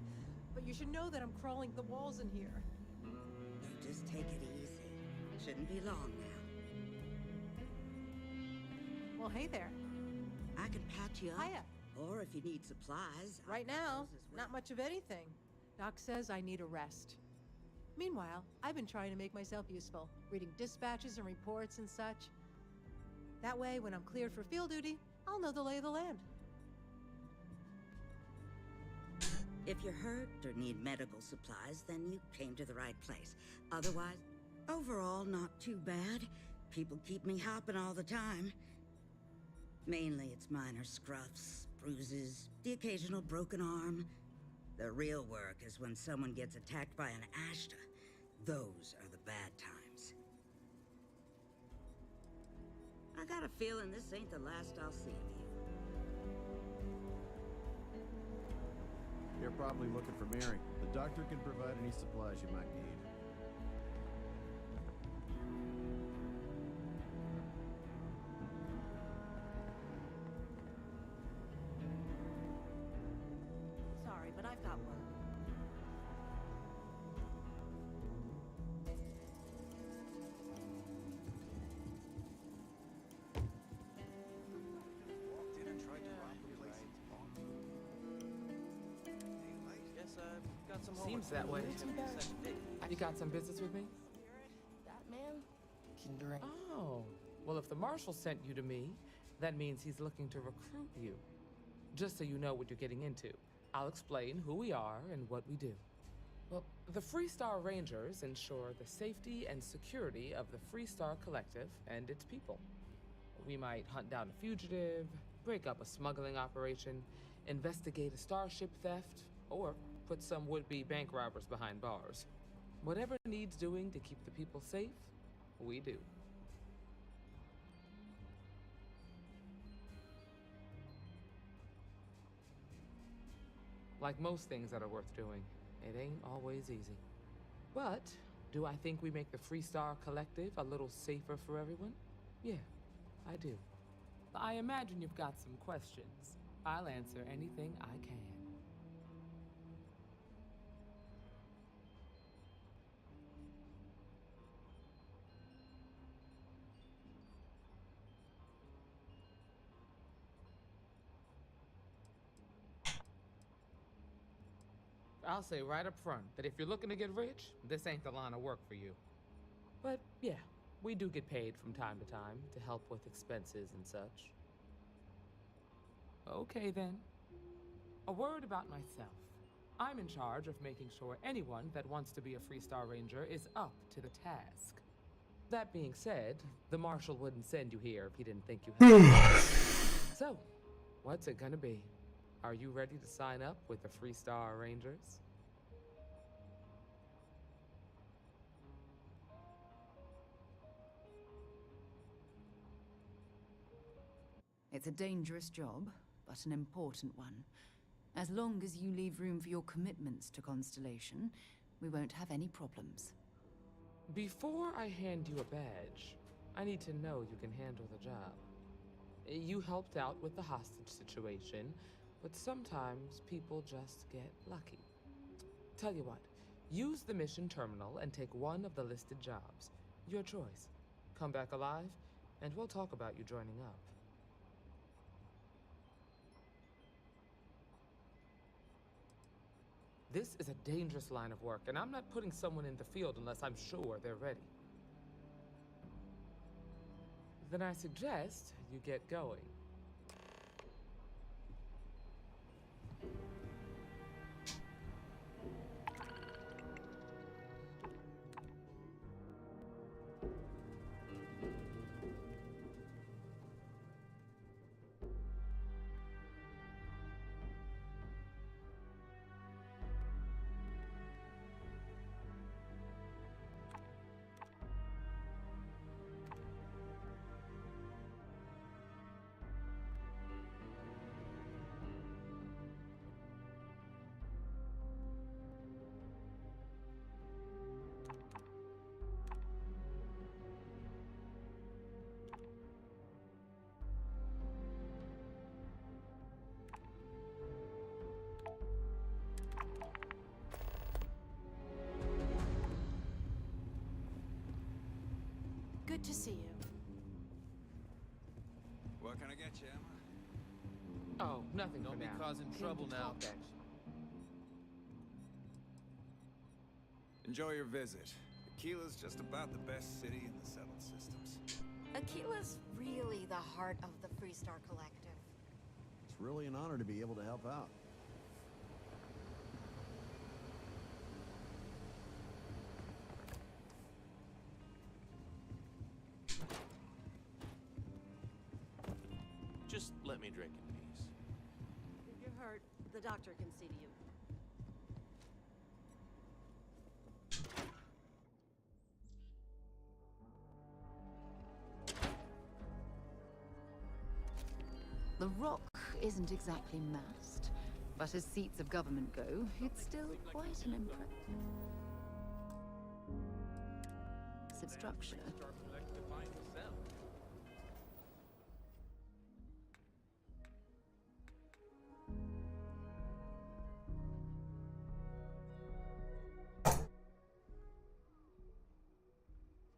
But you should know that I'm crawling the walls in here. You just take it easy. Shouldn't be long now. Well, hey there. I can patch you up. Hiya. Or if you need supplies. Right now, not much of anything. Doc says I need a rest. Meanwhile, I've been trying to make myself useful, reading dispatches and reports and such. That way, when I'm cleared for field duty, I'll know the lay of the land. If you're hurt or need medical supplies, then you came to the right place. Otherwise, overall, not too bad. People keep me hopping all the time. Mainly it's minor scruffs, bruises, the occasional broken arm. The real work is when someone gets attacked by an Ashta. Those are the bad times. I got a feeling this ain't the last I'll see of you. You're probably looking for Mary. The doctor can provide any supplies you might need. Sorry, but I've got work. Seems that way. You got some business with me? That man can drink. Oh, well, if the Marshal sent you to me, that means he's looking to recruit you. Just so you know what you're getting into, I'll explain who we are and what we do. Well, the Freestar Rangers ensure the safety and security of the Freestar Collective and its people. We might hunt down a fugitive, break up a smuggling operation, investigate a starship theft, or put some would-be bank robbers behind bars. Whatever needs doing to keep the people safe, we do. Like most things that are worth doing, it ain't always easy. But do I think we make the Freestar Collective a little safer for everyone? Yeah, I do. I imagine you've got some questions. I'll answer anything I can. I'll say right up front that if you're looking to get rich, this ain't the line of work for you. But yeah, we do get paid from time to time to help with expenses and such. Okay then. A word about myself. I'm in charge of making sure anyone that wants to be a Freestar Ranger is up to the task. That being said, the Marshal wouldn't send you here if he didn't think you had it. So, what's it gonna be? Are you ready to sign up with the Freestar Rangers? It's a dangerous job, but an important one. As long as you leave room for your commitments to Constellation, we won't have any problems. Before I hand you a badge, I need to know you can handle the job. You helped out with the hostage situation, but sometimes people just get lucky. Tell you what, use the mission terminal and take one of the listed jobs. Your choice. Come back alive, and we'll talk about you joining up. This is a dangerous line of work, and I'm not putting someone in the field unless I'm sure they're ready. Then I suggest you get going. Good to see you. What can I get you, Emma? Oh, nothing Don't for be now. causing Came trouble to now. talk, actually. Enjoy your visit. Aquila's just about the best city in the settled systems. Aquila's really the heart of the Freestar Collective. It's really an honor to be able to help out. Just let me drink in peace. If you're hurt, the doctor can see to you. The Rock isn't exactly massed, but as seats of government go, it's still quite an impressive structure.